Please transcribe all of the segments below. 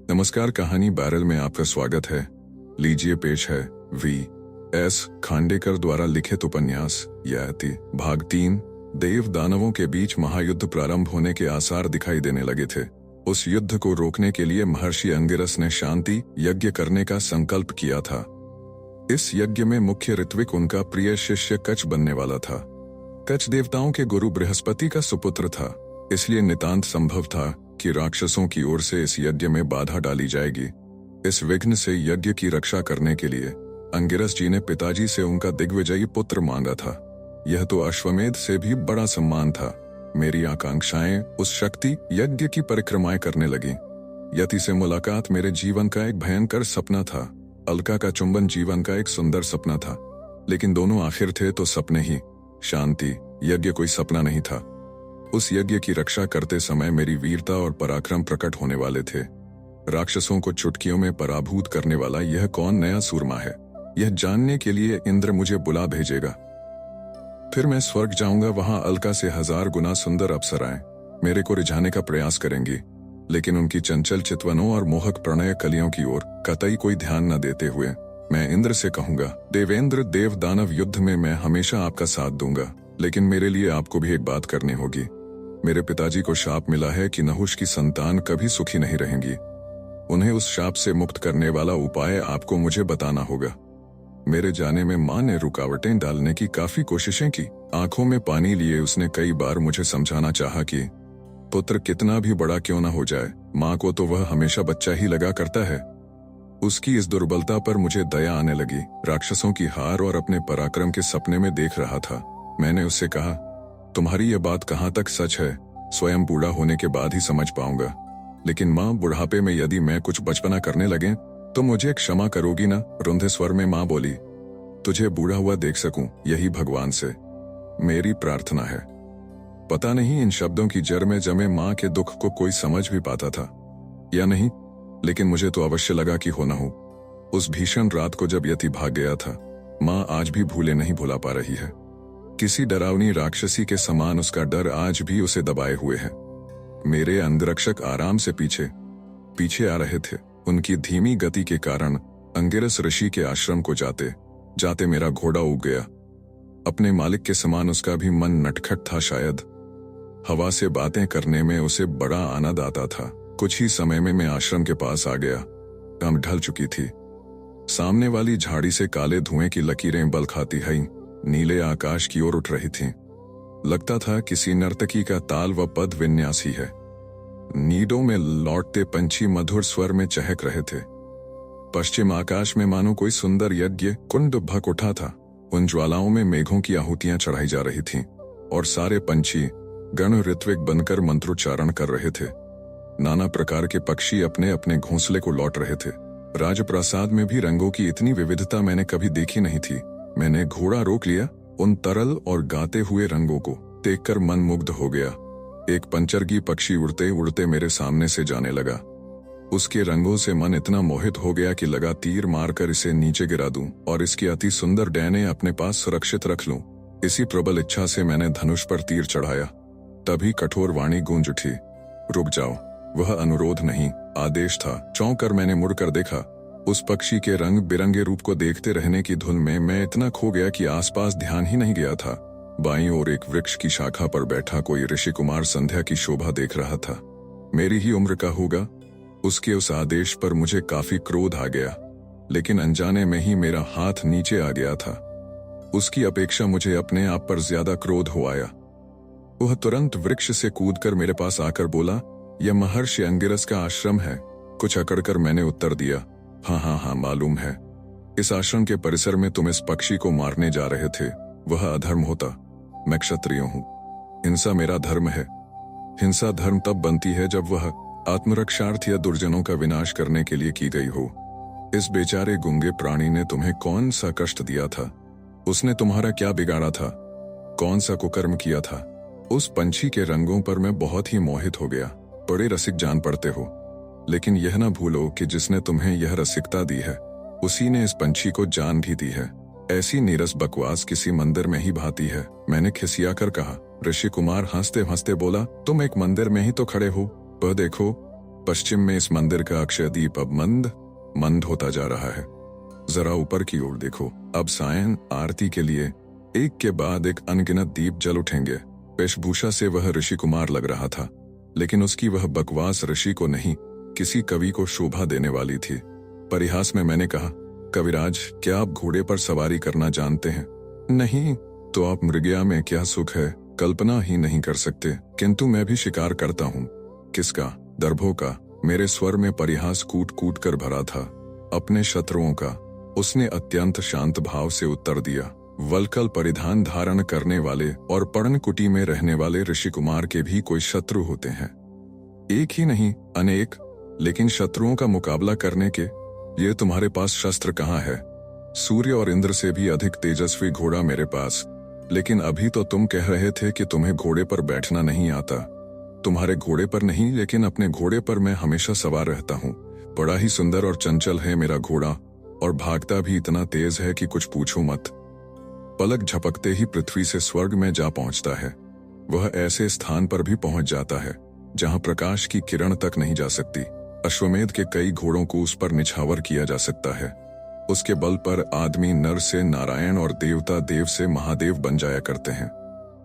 नमस्कार, कहानी बैरल में आपका स्वागत है। लीजिए पेश है V.S. खांडेकर द्वारा लिखित उपन्यास यति भाग 3। देव दानवों के बीच महायुद्ध प्रारंभ होने के आसार दिखाई देने लगे थे। उस युद्ध को रोकने के लिए महर्षि अंगिरस ने शांति यज्ञ करने का संकल्प किया था। इस यज्ञ में मुख्य ऋत्विक उनका प्रिय शिष्य कच बनने वाला था। कच देवताओं के गुरु बृहस्पति का सुपुत्र था, इसलिए नितांत संभव था कि राक्षसों की ओर से इस यज्ञ में बाधा डाली जाएगी। इस विघ्न से यज्ञ की रक्षा करने के लिए अंगिरस जी ने पिताजी से उनका दिग्विजयी पुत्र मांगा था। यह तो अश्वमेध से भी बड़ा सम्मान था। मेरी आकांक्षाएं उस शक्ति यज्ञ की परिक्रमाएं करने लगी। यति से मुलाकात मेरे जीवन का एक भयंकर सपना था। अलका का चुंबन जीवन का एक सुंदर सपना था, लेकिन दोनों आखिर थे तो सपने ही। शांति यज्ञ कोई सपना नहीं था। उस यज्ञ की रक्षा करते समय मेरी वीरता और पराक्रम प्रकट होने वाले थे। राक्षसों को चुटकियों में पराभूत करने वाला यह कौन नया सूरमा है, यह जानने के लिए इंद्र मुझे बुला भेजेगा। फिर मैं स्वर्ग जाऊंगा। वहां अलका से 1000 गुना सुंदर अप्सराएं मेरे को रिझाने का प्रयास करेंगी, लेकिन उनकी चंचल चितवनों और मोहक प्रणय कलियों की ओर कतई कोई ध्यान न देते हुए मैं इंद्र से कहूंगा, देवेंद्र, देव दानव युद्ध में मैं हमेशा आपका साथ दूंगा, लेकिन मेरे लिए आपको भी एक बात करनी होगी। मेरे पिताजी को शाप मिला है कि नहुष की संतान कभी सुखी नहीं रहेंगी। उन्हें उस शाप से मुक्त करने वाला उपाय आपको मुझे बताना होगा। मेरे जाने में मां ने रुकावटें डालने की काफी कोशिशें की। आंखों में पानी लिए उसने कई बार मुझे समझाना चाहा कि पुत्र कितना भी बड़ा क्यों न हो जाए, मां को तो वह हमेशा बच्चा ही लगा करता है। उसकी इस दुर्बलता पर मुझे दया आने लगी। राक्षसों की हार और अपने पराक्रम के सपने में देख रहा था। मैंने उससे कहा, तुम्हारी यह बात कहाँ तक सच है, स्वयं बूढ़ा होने के बाद ही समझ पाऊंगा। लेकिन माँ, बुढ़ापे में यदि मैं कुछ बचपना करने लगे तो मुझे क्षमा करोगी ना? रुंधे स्वर में माँ बोली। तुझे बूढ़ा हुआ देख सकूं, यही भगवान से मेरी प्रार्थना है। पता नहीं इन शब्दों की जड़ में जमे माँ के दुख को कोई समझ भी पाता था या नहीं, लेकिन मुझे तो अवश्य लगा कि होना हो। उस भीषण रात को जब यति भाग गया था, माँ आज भी भूले नहीं भुला पा रही है। किसी डरावनी राक्षसी के समान उसका डर आज भी उसे दबाए हुए है। मेरे अंगरक्षक आराम से पीछे आ रहे थे। उनकी धीमी गति के कारण अंगिरस ऋषि के आश्रम को जाते जाते मेरा घोड़ा उग गया। अपने मालिक के समान उसका भी मन नटखट था। शायद हवा से बातें करने में उसे बड़ा आनंद आता था। कुछ ही समय में मैं आश्रम के पास आ गया। शाम ढल चुकी थी। सामने वाली झाड़ी से काले धुएं की लकीरें बल खाती हैं नीले आकाश की ओर उठ रही थीं। लगता था किसी नर्तकी का ताल व पद विन्यास ही है। नीडों में लौटते पंछी मधुर स्वर में चहक रहे थे। पश्चिम आकाश में मानो कोई सुंदर यज्ञ कुंड भक उठा था। उन ज्वालाओं में मेघों की आहुतियां चढ़ाई जा रही थीं और सारे पंछी गण ऋत्विक बनकर मंत्रोच्चारण कर रहे थे। नाना प्रकार के पक्षी अपने अपने घोंसले को लौट रहे थे। राजप्रासाद में भी रंगों की इतनी विविधता मैंने कभी देखी नहीं थी। मैंने घोड़ा रोक लिया। उन तरल और गाते हुए रंगों को देखकर मन मुग्ध हो गया। एक पंचर्गी पक्षी उड़ते उड़ते मेरे सामने से जाने लगा। उसके रंगों से मन इतना मोहित हो गया कि लगा तीर मारकर इसे नीचे गिरा दूं और इसकी अति सुंदर डैने अपने पास सुरक्षित रख लूं। इसी प्रबल इच्छा से मैंने धनुष पर तीर चढ़ाया। तभी कठोर वाणी गूंज उठी, रुक जाओ। वह अनुरोध नहीं, आदेश था। चौंक कर मैंने मुड़कर देखा। उस पक्षी के रंग बिरंगे रूप को देखते रहने की धुन में मैं इतना खो गया कि आसपास ध्यान ही नहीं गया था। बाईं ओर एक वृक्ष की शाखा पर बैठा कोई ऋषि कुमार संध्या की शोभा देख रहा था। मेरी ही उम्र का होगा। उसके उस आदेश पर मुझे काफी क्रोध आ गया, लेकिन अनजाने में ही मेरा हाथ नीचे आ गया था। उसकी अपेक्षा मुझे अपने आप पर ज्यादा क्रोध हो आया। वह तुरंत वृक्ष से कूदकर मेरे पास आकर बोला, यह महर्षि अंगिरस का आश्रम है। कुछ अकड़कर मैंने उत्तर दिया, हाँ, मालूम है। इस आश्रम के परिसर में तुम इस पक्षी को मारने जा रहे थे। वह अधर्म होता। मैं क्षत्रिय हूं। हिंसा मेरा धर्म है। हिंसा धर्म तब बनती है जब वह आत्मरक्षार्थ या दुर्जनों का विनाश करने के लिए की गई हो। इस बेचारे गूंगे प्राणी ने तुम्हें कौन सा कष्ट दिया था? उसने तुम्हारा क्या बिगाड़ा था? कौन सा कुकर्म किया था? उस पंछी के रंगों पर मैं बहुत ही मोहित हो गया। बड़े रसिक जान पड़ते हो, लेकिन यह ना भूलो कि जिसने तुम्हें यह रसिकता दी है उसी ने इस पंछी को जान भी दी है। ऐसी नीरस बकवास किसी मंदिर में ही भाती है। मैंने खिसियाकर कहा। ऋषि कुमार हंसते हंसते बोला, तुम एक मंदिर में ही तो खड़े हो। वह देखो, पश्चिम में इस मंदिर का अक्षय दीप अब मंद मंद होता जा रहा है। जरा ऊपर की ओर देखो, अब सायं आरती के लिए एक के बाद एक अनगिनत दीप जल उठेंगे। वेशभूषा से वह ऋषि कुमार लग रहा था, लेकिन उसकी वह बकवास ऋषि को नहीं, किसी कवि को शोभा देने वाली थी। परिहास में मैंने कहा, कविराज, क्या आप घोड़े पर सवारी करना जानते हैं? नहीं, तो आप मृगया में क्या सुख है कल्पना ही नहीं कर सकते। किंतु मैं भी शिकार करता हूँ। किसका? दर्भों का। मेरे स्वर में परिहास कूट कूट कर भरा था। अपने शत्रुओं का। उसने अत्यंत शांत भाव से उत्तर दिया। वल्कल परिधान धारण करने वाले और पर्णकुटी में रहने वाले ऋषि कुमार के भी कोई शत्रु होते हैं। एक ही नहीं, अनेक। लेकिन शत्रुओं का मुकाबला करने के ये तुम्हारे पास शस्त्र कहाँ है? सूर्य और इंद्र से भी अधिक तेजस्वी घोड़ा मेरे पास। लेकिन अभी तो तुम कह रहे थे कि तुम्हें घोड़े पर बैठना नहीं आता। तुम्हारे घोड़े पर नहीं, लेकिन अपने घोड़े पर मैं हमेशा सवार रहता हूँ। बड़ा ही सुंदर और चंचल है मेरा घोड़ा, और भागता भी इतना तेज है कि कुछ पूछो मत। पलक झपकते ही पृथ्वी से स्वर्ग में जा पहुंचता है। वह ऐसे स्थान पर भी पहुंच जाता है जहां प्रकाश की किरण तक नहीं जा सकती। अश्वमेध के कई घोड़ों को उस पर निछावर किया जा सकता है। उसके बल पर आदमी नर से नारायण और देवता देव से महादेव बन जाया करते हैं।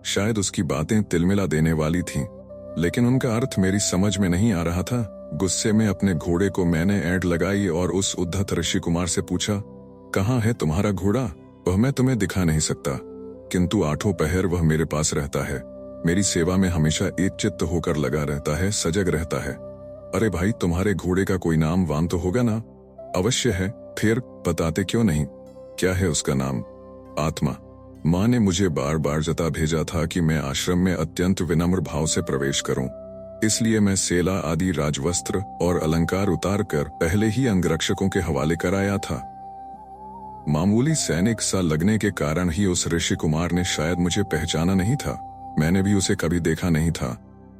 शायद उसकी बातें तिलमिला देने वाली थीं, लेकिन उनका अर्थ मेरी समझ में नहीं आ रहा था। गुस्से में अपने घोड़े को मैंने ऐंठ लगाई और उस उद्धत ऋषि कुमार से पूछा, कहाँ है तुम्हारा घोड़ा? वह मैं तुम्हें दिखा नहीं सकता, किंतु आठों पहर वह मेरे पास रहता है। मेरी सेवा में हमेशा एक चित्त होकर लगा रहता है, सजग रहता है। अरे भाई, तुम्हारे घोड़े का कोई नाम वाम तो होगा ना? अवश्य है। फिर बताते क्यों नहीं? क्या है उसका नाम? आत्मा। माँ ने मुझे बार बार जता भेजा था कि मैं आश्रम में अत्यंत विनम्र भाव से प्रवेश करूं। इसलिए मैं सेला आदि राजवस्त्र और अलंकार उतार कर पहले ही अंगरक्षकों के हवाले कराया था। मामूली सैनिक सा लगने के कारण ही उस ऋषि कुमार ने शायद मुझे पहचाना नहीं था। मैंने भी उसे कभी देखा नहीं था,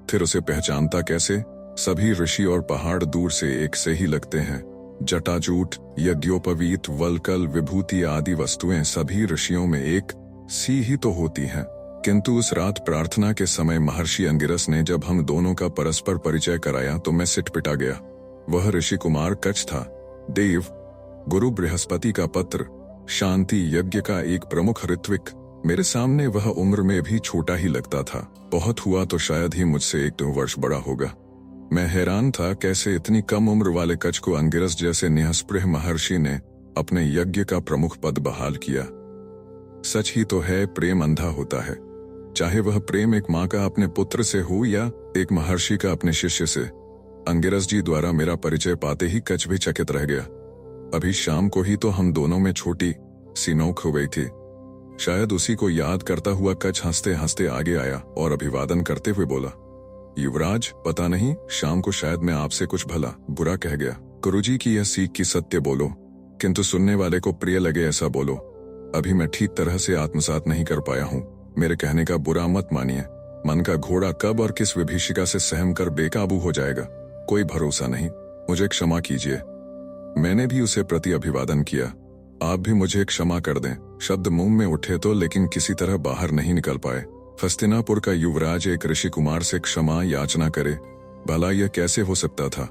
फिर उसे पहचानता कैसे? सभी ऋषि और पहाड़ दूर से एक से ही लगते हैं। जटाजूट, यज्ञोपवीत, वल्कल, विभूति आदि वस्तुएं सभी ऋषियों में एक सी ही तो होती हैं। किंतु उस रात प्रार्थना के समय महर्षि अंगिरस ने जब हम दोनों का परस्पर परिचय कराया तो मैं सिटपिटा गया। वह ऋषि कुमार कच्छ था, देव, गुरु बृहस्पति का पत्र, शांति यज्ञ का एक प्रमुख ऋत्विक। मेरे सामने वह उम्र में भी छोटा ही लगता था। बहुत हुआ तो शायद ही मुझसे 1-2 वर्ष बड़ा होगा। मैं हैरान था कैसे इतनी कम उम्र वाले कच्छ को अंगिरस जैसे निःस्पृह महर्षि ने अपने यज्ञ का प्रमुख पद बहाल किया। सच ही तो है, प्रेम अंधा होता है। चाहे वह प्रेम एक माँ का अपने पुत्र से हो या एक महर्षि का अपने शिष्य से। अंगिरस जी द्वारा मेरा परिचय पाते ही कच्छ भी चकित रह गया। अभी शाम को ही तो हम दोनों में छोटी सी नोक हो गई थी। शायद उसी को याद करता हुआ कच्छ हंसते हंसते आगे आया और अभिवादन करते हुए बोला, युवराज, पता नहीं शाम को शायद मैं आपसे कुछ भला बुरा कह गया। गुरुजी की यह सीख कि सत्य बोलो, किंतु सुनने वाले को प्रिय लगे ऐसा बोलो। अभी मैं ठीक तरह से आत्मसात नहीं कर पाया हूँ। मेरे कहने का बुरा मत मानिए। मन का घोड़ा कब और किस विभीषिका से सहम कर बेकाबू हो जाएगा, कोई भरोसा नहीं। मुझे क्षमा कीजिए। मैंने भी उसे प्रति अभिवादन किया। आप भी मुझे क्षमा कर दें। शब्द मुंह में उठे तो लेकिन किसी तरह बाहर नहीं निकल पाए। हस्तिनापुर का युवराज एक ऋषि कुमार से क्षमा याचना करे, भला यह कैसे हो सकता था?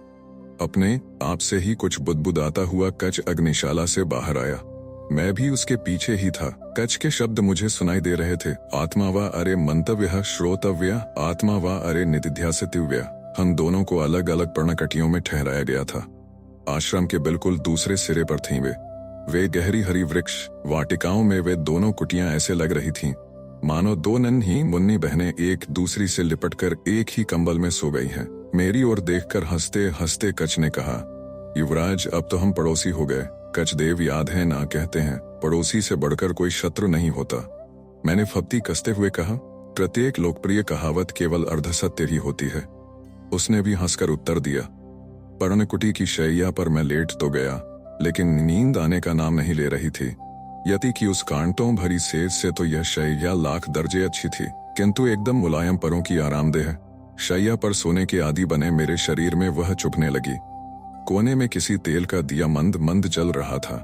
अपने आप से ही कुछ बुदबुदाता हुआ कच्छ अग्निशाला से बाहर आया। मैं भी उसके पीछे ही था। कच्छ के शब्द मुझे सुनाई दे रहे थे। आत्मा वा अरे मंतव्य श्रोतव्य, आत्मा वा अरे निधिध्यासितव्य। हम दोनों को अलग अलग पर्णकटियों में ठहराया गया था। आश्रम के बिल्कुल दूसरे सिरे पर थीं वे गहरी हरी वृक्ष वाटिकाओं में वे दोनों कुटियां ऐसे लग रही थीं मानो दो नन्ही मुन्नी बहनें एक दूसरी से लिपटकर एक ही कंबल में सो गई हैं। मेरी ओर देखकर हंसते हंसते कच्छ ने कहा, युवराज, अब तो हम पड़ोसी हो गए। कच्छ देव याद है ना, कहते हैं पड़ोसी से बढ़कर कोई शत्रु नहीं होता। मैंने फप्ती कसते हुए कहा, प्रत्येक लोकप्रिय कहावत केवल अर्धसत्य ही होती है। उसने भी हंसकर उत्तर दिया। पर्णकुटी की शैया पर मैं लेट तो गया, लेकिन नींद आने का नाम नहीं ले रही थी। यति की उस कांटों भरी सेज से तो यह शैया लाख दर्जे अच्छी थी, किंतु एकदम मुलायम परों की आरामदेह शैया पर सोने के आदि बने मेरे शरीर में वह चुभने लगी। कोने में किसी तेल का दिया मंद मंद जल रहा था।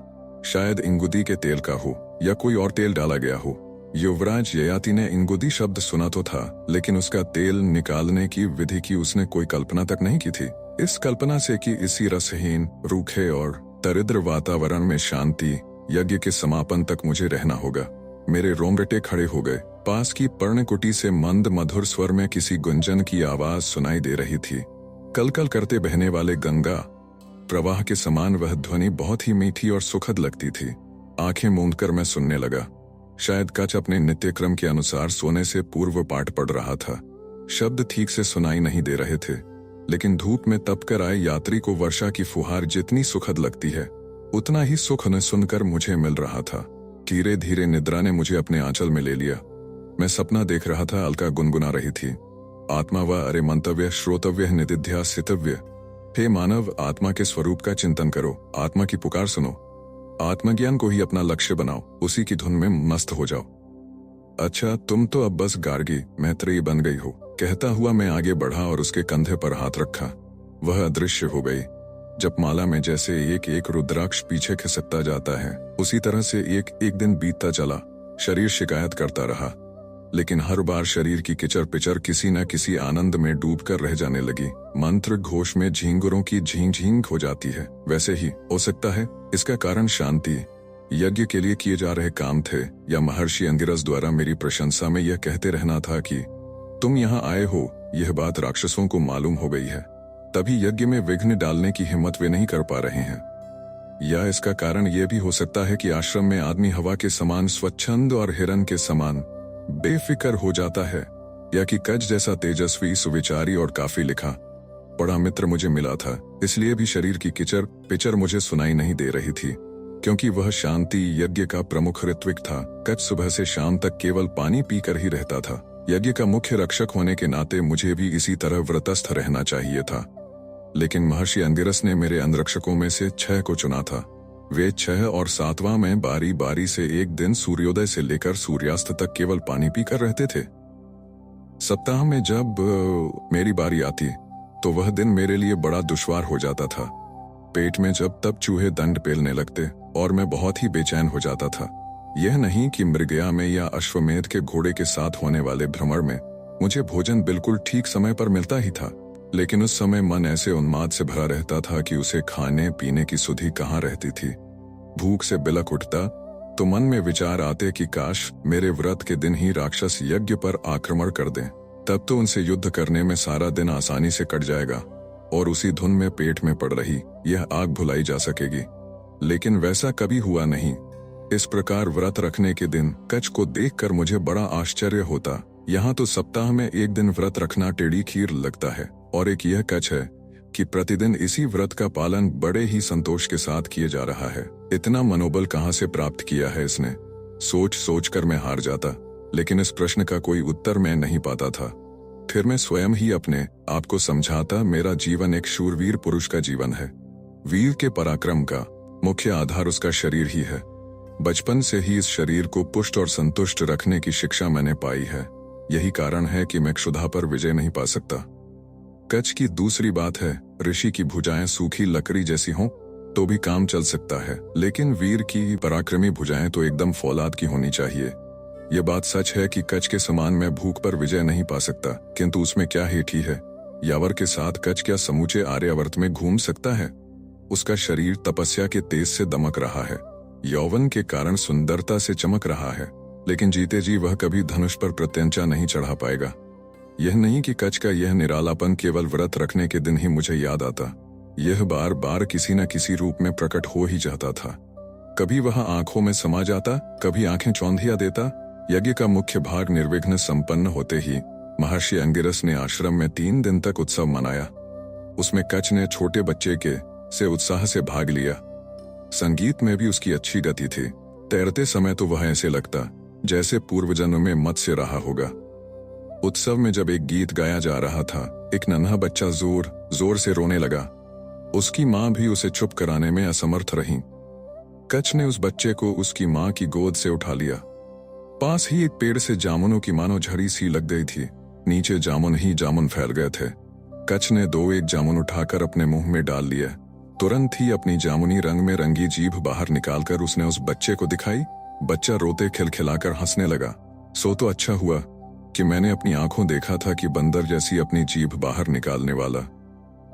शायद इंगुदी के तेल का हो या कोई और तेल डाला गया हो। युवराज ययाति ने इंगुदी शब्द सुना तो था, लेकिन उसका तेल निकालने की विधि की उसने कोई कल्पना तक नहीं की थी। इस कल्पना से कि इसी रसहीन, रूखे और दरिद्र वातावरण में शांति यज्ञ के समापन तक मुझे रहना होगा, मेरे रोंगटे खड़े हो गए। पास की पर्णकुटी से मंद मधुर स्वर में किसी गुंजन की आवाज सुनाई दे रही थी। कलकल करते बहने वाले गंगा प्रवाह के समान वह ध्वनि बहुत ही मीठी और सुखद लगती थी। आंखें मूंदकर मैं सुनने लगा। शायद कच अपने नित्यक्रम के अनुसार सोने से पूर्व पाठ पढ़ रहा था। शब्द ठीक से सुनाई नहीं दे रहे थे, लेकिन धूप में तपकर आए यात्री को वर्षा की फुहार जितनी सुखद लगती है, उतना ही सुख न सुनकर मुझे मिल रहा था। धीरे धीरे निद्रा ने मुझे अपने आंचल में ले लिया। मैं सपना देख रहा था, अलका गुनगुना रही थी। आत्मा व अरे मंतव्य श्रोतव्य निदिध्या सितव्य। हे मानव, आत्मा के स्वरूप का चिंतन करो, आत्मा की पुकार सुनो, आत्मज्ञान को ही अपना लक्ष्य बनाओ, उसी की धुन में मस्त हो जाओ। अच्छा, तुम तो अब बस गार्गी मैत्रेयी बन गई हो। कहता हुआ मैं आगे बढ़ा और उसके कंधे पर हाथ रखा। वह अदृश्य हो गई। जपमाला में जैसे एक एक रुद्राक्ष पीछे खिसकता जाता है, उसी तरह से एक एक दिन बीतता चला। शरीर शिकायत करता रहा, लेकिन हर बार शरीर की किचर पिचर किसी न किसी आनंद में डूबकर रह जाने लगी। मंत्र घोष में झींगुरों की झींग झींग हो जाती है, वैसे ही हो सकता है इसका कारण शांति यज्ञ के लिए किए जा रहे काम थे, या महर्षि अंगिरस द्वारा मेरी प्रशंसा में यह कहते रहना था कि तुम यहाँ आए हो, यह बात राक्षसों को मालूम हो गई है, तभी यज्ञ में विघ्न डालने की हिम्मत वे नहीं कर पा रहे हैं। या इसका कारण यह भी हो सकता है कि आश्रम में आदमी हवा के समान स्वच्छंद और हिरन के समान बेफिक्र हो जाता है, या कि कच जैसा तेजस्वी, सुविचारी और काफी लिखा पढ़ा मित्र मुझे मिला था, इसलिए भी शरीर की किचर पिचर मुझे सुनाई नहीं दे रही थी, क्योंकि वह शांति यज्ञ का प्रमुख ऋत्विक था। कच सुबह से शाम तक केवल पानी पीकर ही रहता था। यज्ञ का मुख्य रक्षक होने के नाते मुझे भी इसी तरह व्रतस्थ रहना चाहिए था, लेकिन महर्षि अंगिरस ने मेरे अंगरक्षकों में से 6 को चुना था। वे 6 और 7वां में बारी बारी से एक दिन सूर्योदय से लेकर सूर्यास्त तक केवल पानी पीकर रहते थे। सप्ताह में जब मेरी बारी आती तो वह दिन मेरे लिए बड़ा दुश्वार हो जाता था। पेट में जब तब चूहे दंड पेलने लगते और मैं बहुत ही बेचैन हो जाता था। यह नहीं कि मृगया में या अश्वमेध के घोड़े के साथ होने वाले भ्रमण में मुझे भोजन बिल्कुल ठीक समय पर मिलता ही था, लेकिन उस समय मन ऐसे उन्माद से भरा रहता था कि उसे खाने पीने की सुधि कहाँ रहती थी। भूख से बिलक उठता तो मन में विचार आते कि काश मेरे व्रत के दिन ही राक्षस यज्ञ पर आक्रमण कर दें, तब तो उनसे युद्ध करने में सारा दिन आसानी से कट जाएगा और उसी धुन में पेट में पड़ रही यह आग भुलाई जा सकेगी। लेकिन वैसा कभी हुआ नहीं। इस प्रकार व्रत रखने के दिन कच को देखकर मुझे बड़ा आश्चर्य होता। यहाँ तो सप्ताह में एक दिन व्रत रखना टेढ़ी खीर लगता है, और एक यह कच है कि प्रतिदिन इसी व्रत का पालन बड़े ही संतोष के साथ किए जा रहा है। इतना मनोबल कहाँ से प्राप्त किया है इसने? सोच सोच कर मैं हार जाता, लेकिन इस प्रश्न का कोई उत्तर मैं नहीं पाता था। फिर मैं स्वयं ही अपने आप को समझाता, मेरा जीवन एक शूरवीर पुरुष का जीवन है। वीर के पराक्रम का मुख्य आधार उसका शरीर ही है। बचपन से ही इस शरीर को पुष्ट और संतुष्ट रखने की शिक्षा मैंने पाई है। यही कारण है कि मैं क्षुधा पर विजय नहीं पा सकता। कच की दूसरी बात है, ऋषि की भुजाएं सूखी लकड़ी जैसी हों तो भी काम चल सकता है, लेकिन वीर की पराक्रमी भुजाएं तो एकदम फौलाद की होनी चाहिए। यह बात सच है कि कच के समान मैं भूख पर विजय नहीं पा सकता, किंतु उसमें क्या हेठी है? यावर के साथ कच क्या समूचे आर्यावर्त में घूम सकता है? उसका शरीर तपस्या के तेज से दमक रहा है, यौवन के कारण सुंदरता से चमक रहा है, लेकिन जीते जी वह कभी धनुष पर प्रत्यंचा नहीं चढ़ा पाएगा। यह नहीं कि कच का यह निरालापन केवल व्रत रखने के दिन ही मुझे याद आता, यह बार बार किसी न किसी रूप में प्रकट हो ही जाता था। कभी वह आंखों में समा जाता, कभी आंखें चौंधिया देता। यज्ञ का मुख्य भाग निर्विघ्न संपन्न होते ही महर्षि अंगिरस ने आश्रम में 3 दिन तक उत्सव मनाया। उसमें कच ने छोटे बच्चे के से उत्साह से भाग लिया। संगीत में भी उसकी अच्छी गति थी। तैरते समय तो वह ऐसे लगता जैसे पूर्व जन्म में मत्स्य रहा होगा। उत्सव में जब एक गीत गाया जा रहा था, एक नन्हा बच्चा जोर जोर से रोने लगा। उसकी माँ भी उसे चुप कराने में असमर्थ रही। कच ने उस बच्चे को उसकी माँ की गोद से उठा लिया। पास ही एक पेड़ से जामुनों की मानो झड़ी सी लग गई थी। नीचे जामुन ही जामुन फैल गए थे। कच ने 2-1 जामुन उठाकर अपने मुंह में डाल लिया। तुरंत ही अपनी जामुनी रंग में रंगी जीभ बाहर निकालकर उसने उस बच्चे को दिखाई। बच्चा रोते खिलखिलाकर हंसने लगा। सो तो अच्छा हुआ कि मैंने अपनी आंखों देखा था कि बंदर जैसी अपनी जीभ बाहर निकालने वाला।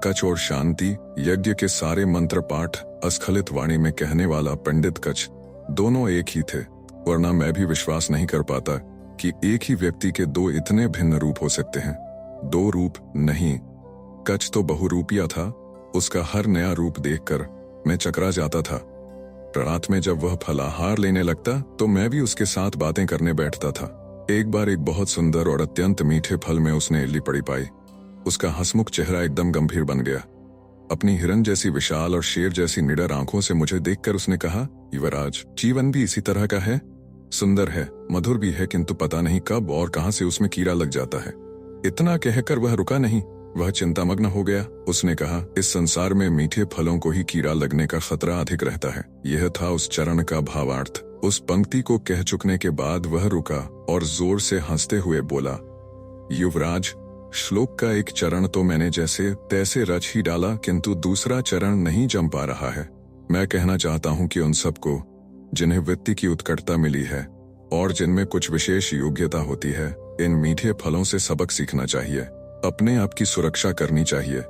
कच और शांति यज्ञ के सारे मंत्र पाठ अस्खलित वाणी में कहने वाला पंडित कच दोनों एक ही थे, वरना मैं भी विश्वास नहीं कर पाता कि एक ही व्यक्ति के दो इतने भिन्न रूप हो सकते हैं। दो रूप नहीं, कच तो बहुरूपिया था। उसका हर नया रूप देखकर मैं चकरा जाता था। रात में जब वह फलाहार लेने लगता तो मैं भी उसके साथ बातें करने बैठता था। एक बार एक बहुत सुंदर और अत्यंत मीठे फल में उसने इल्ली पड़ी पाई। उसका हंसमुख चेहरा एकदम गंभीर बन गया। अपनी हिरन जैसी विशाल और शेर जैसी निडर आंखों से मुझे देखकर उसने कहा, युवराज, जीवन भी इसी तरह का है, सुंदर है, मधुर भी है, किंतु पता नहीं कब और कहां से उसमें कीड़ा लग जाता है। इतना कहकर वह रुका नहीं, वह चिंतामग्न हो गया। उसने कहा, इस संसार में मीठे फलों को ही कीड़ा लगने का खतरा अधिक रहता है। यह था उस चरण का भावार्थ। उस पंक्ति को कह चुकने के बाद वह रुका और जोर से हंसते हुए बोला, युवराज, श्लोक का एक चरण तो मैंने जैसे तैसे रच ही डाला, किंतु दूसरा चरण नहीं जम पा रहा है। मैं कहना चाहता हूं कि उन सबको जिन्हें वित्त की उत्कटता मिली है और जिनमें कुछ विशेष योग्यता होती है, इन मीठे फलों से सबक सीखना चाहिए, अपने आप की सुरक्षा करनी चाहिए।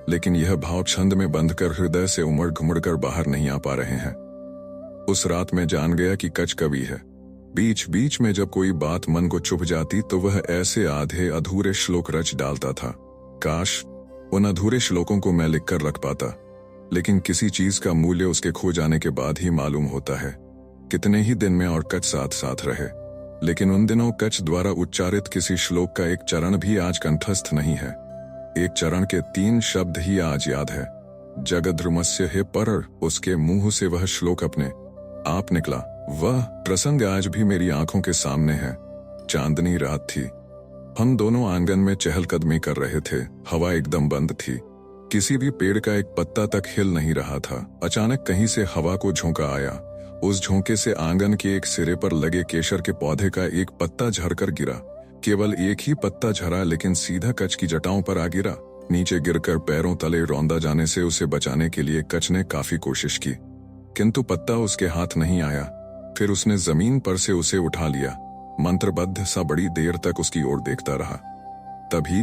लेकिन यह भाव छंद में बंद कर हृदय से उमड़ घुमड़ कर बाहर नहीं आ पा रहे हैं। उस रात में जान गया कि कच कवि है। बीच बीच में जब कोई बात मन को चुभ जाती तो वह ऐसे आधे अधूरे श्लोक रच डालता था। काश उन अधूरे श्लोकों को मैं लिखकर रख पाता, लेकिन किसी चीज का मूल्य उसके खो जाने के बाद ही मालूम होता है। कितने ही दिन में और कच साथ साथ रहे, लेकिन उन दिनों कच द्वारा उच्चारित किसी श्लोक का एक चरण भी आज कंठस्थ नहीं है। एक चरण के 3 शब्द ही आज याद है, जगद्रुमस्य हे परर। उसके मुंह से वह श्लोक अपने आप निकला। वह प्रसंग आज भी मेरी आंखों के सामने है। चांदनी रात थी, हम दोनों आंगन में चहलकदमी कर रहे थे। हवा एकदम बंद थी, किसी भी पेड़ का एक पत्ता तक हिल नहीं रहा था। अचानक कहीं से हवा को झोंका आया। उस झोंके से आंगन के एक सिरे पर लगे केसर के पौधे का एक पत्ता झड़कर गिरा। केवल एक ही पत्ता झरा, लेकिन सीधा कच की जटाओं पर आ गिरा। नीचे गिरकर पैरों तले रौंदा जाने से उसे बचाने के लिए कच ने काफी कोशिश की, किंतु पत्ता उसके हाथ नहीं आया। फिर उसने जमीन पर से उसे उठा लिया। मंत्रबद्ध सा बड़ी देर तक उसकी ओर देखता रहा। तभी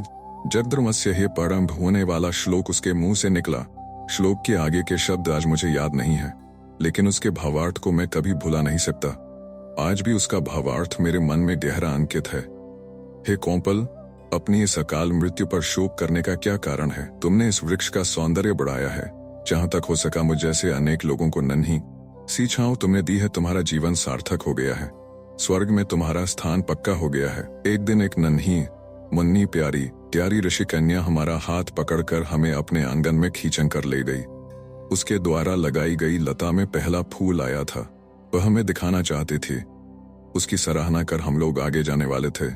जगद्रुमस्य हे परम होने वाला श्लोक उसके मुंह से निकला। श्लोक के आगे के शब्द आज मुझे याद नहीं है, लेकिन उसके भावार्थ को मैं कभी भुला नहीं सकता। आज भी उसका भावार्थ मेरे मन में गहरा अंकित है। हे कौंपल, अपनी इस अकाल मृत्यु पर शोक करने का क्या कारण है? तुमने इस वृक्ष का सौंदर्य बढ़ाया है। जहां तक हो सका मुझ जैसे अनेक लोगों को नन्ही सी छांव तुमने दी है। तुम्हारा जीवन सार्थक हो गया है। स्वर्ग में तुम्हारा स्थान पक्का हो गया है। एक दिन एक नन्ही मुन्नी प्यारी ऋषि कन्या हमारा हाथ पकड़कर हमें अपने आंगन में खींचन कर ले गई। उसके द्वारा लगाई गई लता में पहला फूल आया था। वह हमें दिखाना चाहती थी। उसकी सराहना कर हम लोग आगे जाने वाले थे,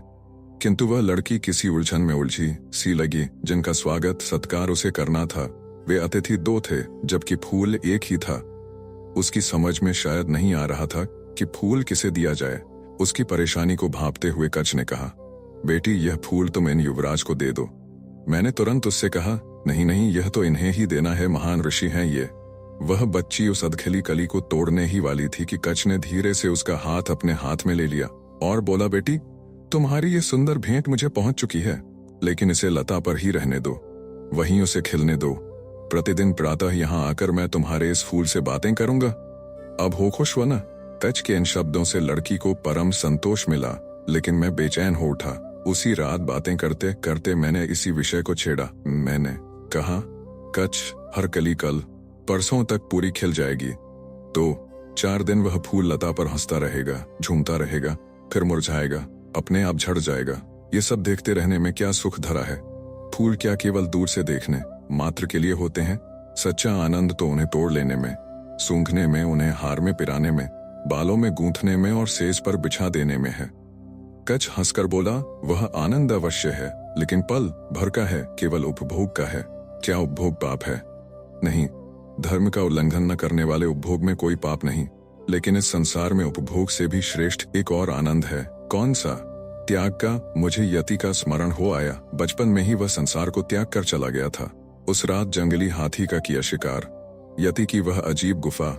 किंतु वह लड़की किसी उलझन में उलझी सी लगी। जिनका स्वागत सत्कार उसे करना था, वे अतिथि 2 थे, जबकि फूल एक ही था। उसकी समझ में शायद नहीं आ रहा था कि फूल किसे दिया जाए। उसकी परेशानी को भांपते हुए कच ने कहा, बेटी, यह फूल तुम इन युवराज को दे दो। मैंने तुरंत उससे कहा, नहीं, यह तो इन्हें ही देना है, महान ऋषि हैं ये। वह बच्ची उस अधखिली कली को तोड़ने ही वाली थी कि कच ने धीरे से उसका हाथ अपने हाथ में ले लिया और बोला, बेटी, तुम्हारी ये सुंदर भेंट मुझे पहुंच चुकी है, लेकिन इसे लता पर ही रहने दो, वहीं उसे खिलने दो। प्रतिदिन प्रातः यहाँ आकर मैं तुम्हारे इस फूल से बातें करूंगा। अब हो खुश हो ना? कच के इन शब्दों से लड़की को परम संतोष मिला, लेकिन मैं बेचैन हो उठा। उसी रात बातें करते करते मैंने इसी विषय को छेड़ा। मैंने कहा, कच, हर कली कल परसों तक पूरी खिल जाएगी, तो 4 दिन वह फूल लता पर हंसता रहेगा, झूमता रहेगा, फिर मुरझाएगा, अपने आप झड़ जाएगा। ये सब देखते रहने में क्या सुख धरा है? फूल क्या केवल दूर से देखने मात्र के लिए होते हैं? सच्चा आनंद तो उन्हें तोड़ लेने में, सूंघने में, उन्हें हार में पिराने में, बालों में गूंथने में और सेज पर बिछा देने में है। कच हंसकर बोला, वह आनंद अवश्य है, लेकिन पल भर का है, केवल उपभोग का है। क्या उपभोग पाप है? नहीं, धर्म का उल्लंघन न करने वाले उपभोग में कोई पाप नहीं, लेकिन इस संसार में उपभोग से भी श्रेष्ठ एक और आनंद है। कौन सा? त्याग का। मुझे यति का स्मरण हो आया। बचपन में ही वह संसार को त्याग कर चला गया था। उस रात जंगली हाथी का किया शिकार, यति की वह अजीब गुफा,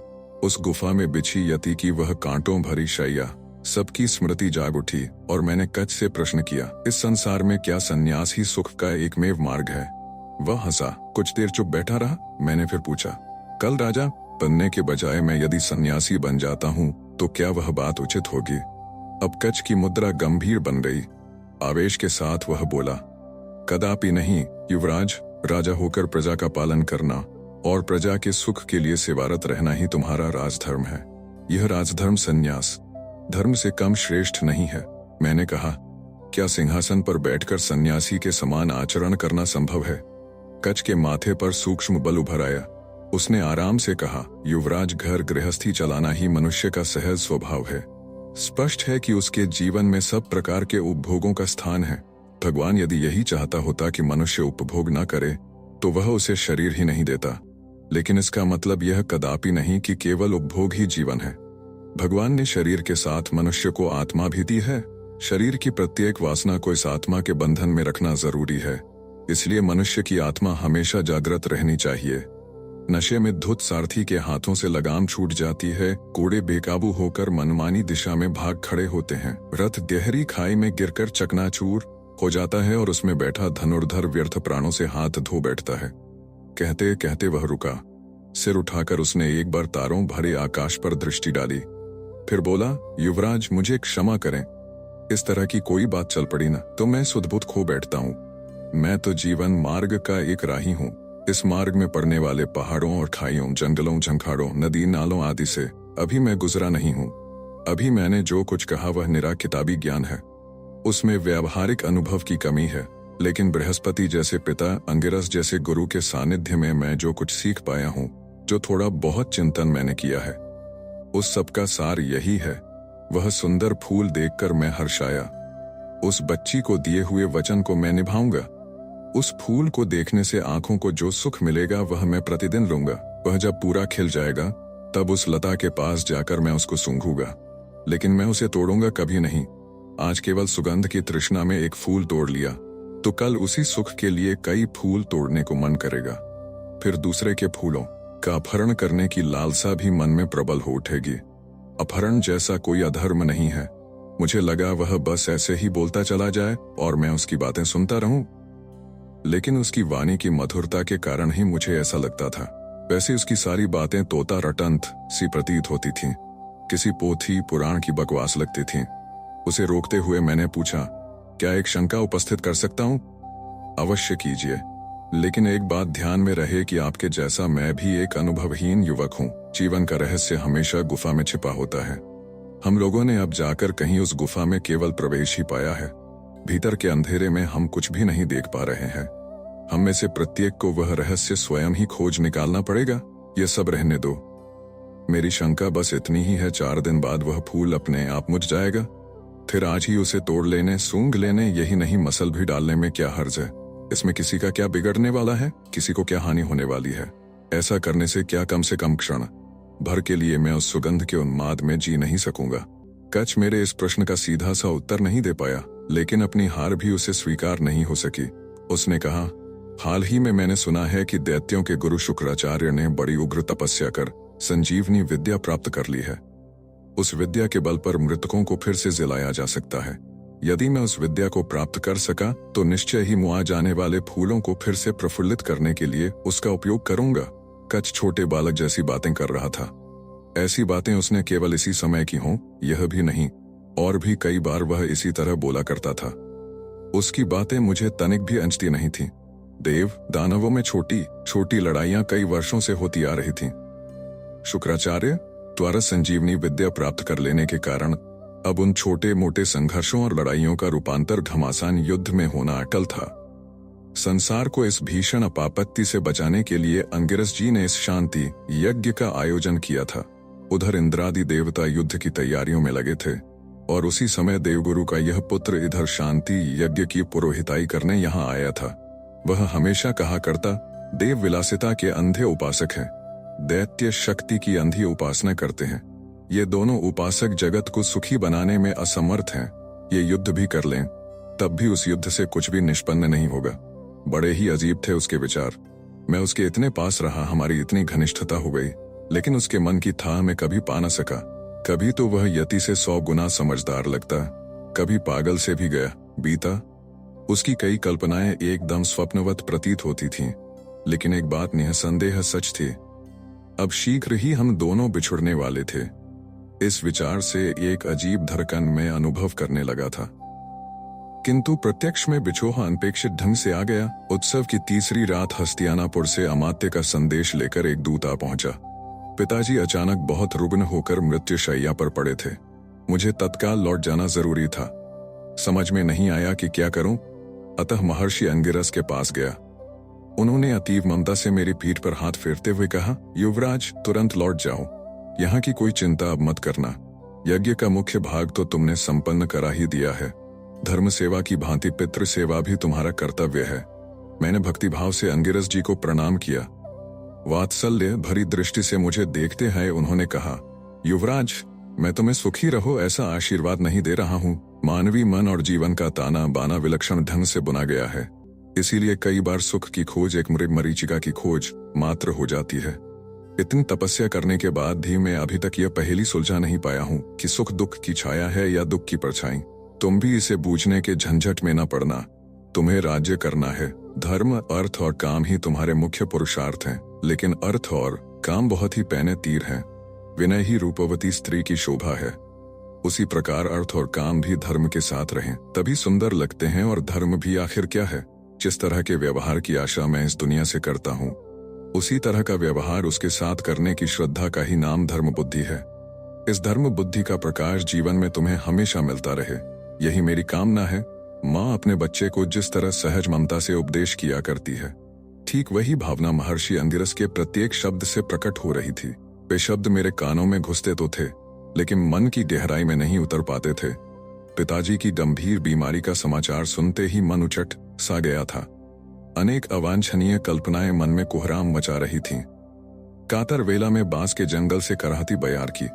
उस गुफा में बिछी यति की वह कांटों भरी शैया, सबकी स्मृति जाग उठी और मैंने कच से प्रश्न किया, इस संसार में क्या संन्यास ही सुख का एकमेव मार्ग है? वह हंसा, कुछ देर चुप बैठा रहा। मैंने फिर पूछा, कल राजा बनने के बजाय मैं यदि सन्यासी बन जाता हूं तो क्या वह बात उचित होगी? अब कच्छ की मुद्रा गंभीर बन गई। आवेश के साथ वह बोला, कदापि नहीं युवराज, राजा होकर प्रजा का पालन करना और प्रजा के सुख के लिए सेवारत रहना ही तुम्हारा राजधर्म है। यह राजधर्म सन्यास धर्म से कम श्रेष्ठ नहीं है। मैंने कहा, क्या सिंहासन पर बैठकर सन्यासी के समान आचरण करना संभव है? कच्छ के माथे पर सूक्ष्म बल उभर आया। उसने आराम से कहा, युवराज, घर गृहस्थी चलाना ही मनुष्य का सहज स्वभाव है। स्पष्ट है कि उसके जीवन में सब प्रकार के उपभोगों का स्थान है। भगवान यदि यही चाहता होता कि मनुष्य उपभोग न करे तो वह उसे शरीर ही नहीं देता। लेकिन इसका मतलब यह कदापि नहीं कि केवल उपभोग ही जीवन है। भगवान ने शरीर के साथ मनुष्य को आत्मा भी दी है। शरीर की प्रत्येक वासना को इस आत्मा के बंधन में रखना जरूरी है। इसलिए मनुष्य की आत्मा हमेशा जागृत रहनी चाहिए। नशे में धुत सारथी के हाथों से लगाम छूट जाती है। घोड़े बेकाबू होकर मनमानी दिशा में भाग खड़े होते हैं। रथ गहरी खाई में गिरकर चकनाचूर हो जाता है और उसमें बैठा धनुर्धर व्यर्थ प्राणों से हाथ धो बैठता है। कहते कहते वह रुका। सिर उठाकर उसने एक बार तारों भरे आकाश पर दृष्टि डाली, फिर बोला, युवराज, मुझे क्षमा करें। इस तरह की कोई बात चल पड़ी ना तो मैं सुध-बुध खो बैठता हूँ। मैं तो जीवन मार्ग का एक राही हूँ। इस मार्ग में पड़ने वाले पहाड़ों और खाइयों, जंगलों, झंखाड़ों, नदी नालों आदि से अभी मैं गुजरा नहीं हूँ। अभी मैंने जो कुछ कहा वह निरा किताबी ज्ञान है। उसमें व्यावहारिक अनुभव की कमी है। लेकिन बृहस्पति जैसे पिता, अंगिरस जैसे गुरु के सानिध्य में मैं जो कुछ सीख पाया हूँ, जो थोड़ा बहुत चिंतन मैंने किया है, उस सब का सार यही है। वह सुंदर फूल देखकर मैं हर्षाया। उस बच्ची को दिए हुए वचन को मैं निभाऊंगा। उस फूल को देखने से आंखों को जो सुख मिलेगा वह मैं प्रतिदिन लूंगा। वह जब पूरा खिल जाएगा तब उस लता के पास जाकर मैं उसको सूंघूंगा, लेकिन मैं उसे तोड़ूंगा कभी नहीं। आज केवल सुगंध की तृष्णा में एक फूल तोड़ लिया तो कल उसी सुख के लिए कई फूल तोड़ने को मन करेगा। फिर दूसरे के फूलों का अपहरण करने की लालसा भी मन में प्रबल हो उठेगी। अपहरण जैसा कोई अधर्म नहीं है। मुझे लगा वह बस ऐसे ही बोलता चला जाए और मैं उसकी बातें सुनता रहूं, लेकिन उसकी वाणी की मधुरता के कारण ही मुझे ऐसा लगता था। वैसे उसकी सारी बातें तोता रटंत सी प्रतीत होती थीं, किसी पोथी पुराण की बकवास लगती थीं। उसे रोकते हुए मैंने पूछा, क्या एक शंका उपस्थित कर सकता हूं? अवश्य कीजिए, लेकिन एक बात ध्यान में रहे कि आपके जैसा मैं भी एक अनुभवहीन युवक हूं। जीवन का रहस्य हमेशा गुफा में छिपा होता है। हम लोगों ने अब जाकर कहीं उस गुफा में केवल प्रवेश ही पाया है। भीतर के अंधेरे में हम कुछ भी नहीं देख पा रहे हैं। हम में से प्रत्येक को वह रहस्य स्वयं ही खोज निकालना पड़ेगा। ये सब रहने दो। मेरी शंका बस इतनी ही है, 4 दिन बाद वह फूल अपने आप मुझ जाएगा। फिर आज ही उसे तोड़ लेने, सूंघ लेने, यही नहीं मसल भी डालने में क्या हर्ज है? इसमें किसी का क्या बिगड़ने वाला है? किसी को क्या हानि होने वाली है? ऐसा करने से क्या कम से कम क्षण भर के लिए मैं उस सुगंध के उन्माद में जी नहीं सकूंगा? कच्छ मेरे इस प्रश्न का सीधा सा उत्तर नहीं दे पाया, लेकिन अपनी हार भी उसे स्वीकार नहीं हो सकी। उसने कहा, हाल ही में मैंने सुना है कि दैत्यों के गुरु शुक्राचार्य ने बड़ी उग्र तपस्या कर संजीवनी विद्या प्राप्त कर ली है। उस विद्या के बल पर मृतकों को फिर से जिलाया जा सकता है। यदि मैं उस विद्या को प्राप्त कर सका तो निश्चय ही मुआ जाने वाले फूलों को फिर से प्रफुल्लित करने के लिए उसका उपयोग करूंगा। कच्छ छोटे बालक जैसी बातें कर रहा था। ऐसी बातें उसने केवल इसी समय की हों यह भी नहीं, और भी कई बार वह इसी तरह बोला करता था। उसकी बातें मुझे तनिक भी अंजती नहीं थीं। देव दानवों में छोटी छोटी लड़ाइयां कई वर्षों से होती आ रही थीं। शुक्राचार्य द्वारा संजीवनी विद्या प्राप्त कर लेने के कारण अब उन छोटे मोटे संघर्षों और लड़ाइयों का रूपांतर घमासान युद्ध में होना अटल था। संसार को इस भीषण अपापत्ति से बचाने के लिए अंगिरस जी ने इस शांति यज्ञ का आयोजन किया था। उधर इंद्रादि देवता युद्ध की तैयारियों में लगे थे और उसी समय देवगुरु का यह पुत्र इधर शांति यज्ञ की पुरोहिताई करने यहाँ आया था। वह हमेशा कहा करता, देव विलासिता के अंधे उपासक हैं, दैत्य शक्ति की अंधी उपासना करते हैं। ये दोनों उपासक जगत को सुखी बनाने में असमर्थ हैं। ये युद्ध भी कर लें तब भी उस युद्ध से कुछ भी निष्पन्न नहीं होगा। बड़े ही अजीब थे उसके विचार। मैं उसके इतने पास रहा, हमारी इतनी घनिष्ठता हो गई, लेकिन उसके मन की थाह में कभी पा न सका। कभी तो वह यति से 100 गुना समझदार लगता, कभी पागल से भी गया बीता। उसकी कई कल्पनाएं एकदम स्वप्नवत प्रतीत होती थीं, लेकिन एक बात निसंदेह सच थी, अब शीघ्र ही हम दोनों बिछुड़ने वाले थे। इस विचार से एक अजीब धड़कन में अनुभव करने लगा था। किंतु प्रत्यक्ष में बिछोह अनपेक्षित ढंग से आ गया। उत्सव की तीसरी रात हस्तियानापुर से अमात्य का संदेश लेकर एक दूत आ पहुंचा। पिताजी अचानक बहुत रुग्ण होकर मृत्युशैया पर पड़े थे। मुझे तत्काल लौट जाना जरूरी था। समझ में नहीं आया कि क्या करूं, अतः महर्षि अंगिरस के पास गया। उन्होंने अतीव ममता से मेरी पीठ पर हाथ फेरते हुए कहा, युवराज, तुरंत लौट जाओ। यहाँ की कोई चिंता अब मत करना। यज्ञ का मुख्य भाग तो तुमने संपन्न करा ही दिया है। धर्म सेवा की भांति पितृ सेवा भी तुम्हारा कर्तव्य है। मैंने भक्तिभाव से अंगिरस जी को प्रणाम किया। वात्सल्य भरी दृष्टि से मुझे देखते हुए उन्होंने कहा, युवराज, मैं तुम्हें सुखी रहो ऐसा आशीर्वाद नहीं दे रहा हूँ। मानवीय मन और जीवन का ताना बाना विलक्षण ढंग से बुना गया है, इसीलिए कई बार सुख की खोज एक मरीचिका की खोज मात्र हो जाती है। इतनी तपस्या करने के बाद भी मैं अभी तक यह पहेली सुलझा नहीं पाया हूँ कि सुख दुख की छाया है या दुख की परछाई। तुम भी इसे बूझने के झंझट में न पड़ना। तुम्हें राज्य करना है। धर्म, अर्थ और काम ही तुम्हारे मुख्य पुरुषार्थ हैं, लेकिन अर्थ और काम बहुत ही पैने तीर हैं। विनय ही रूपवती स्त्री की शोभा है। उसी प्रकार अर्थ और काम भी धर्म के साथ रहें, तभी सुंदर लगते हैं। और धर्म भी आखिर क्या है? जिस तरह के व्यवहार की आशा मैं इस दुनिया से करता हूँ, उसी तरह का व्यवहार उसके साथ करने की श्रद्धा का ही नाम धर्म बुद्धि है। इस धर्म बुद्धि का प्रकाश जीवन में तुम्हें हमेशा मिलता रहे, यही मेरी कामना है। माँ अपने बच्चे को जिस तरह सहज ममता से उपदेश किया करती है, ठीक वही भावना महर्षि अंगिरस के प्रत्येक शब्द से प्रकट हो रही थी। वे शब्द मेरे कानों में घुसते तो थे, लेकिन मन की गहराई में नहीं उतर पाते थे। पिताजी की गंभीर बीमारी का समाचार सुनते ही मन उचट सा गया था। अनेक अवांछनीय कल्पनाएं मन में कोहराम मचा रही थीं। कातर वेला में बांस के जंगल से कराहती बयार की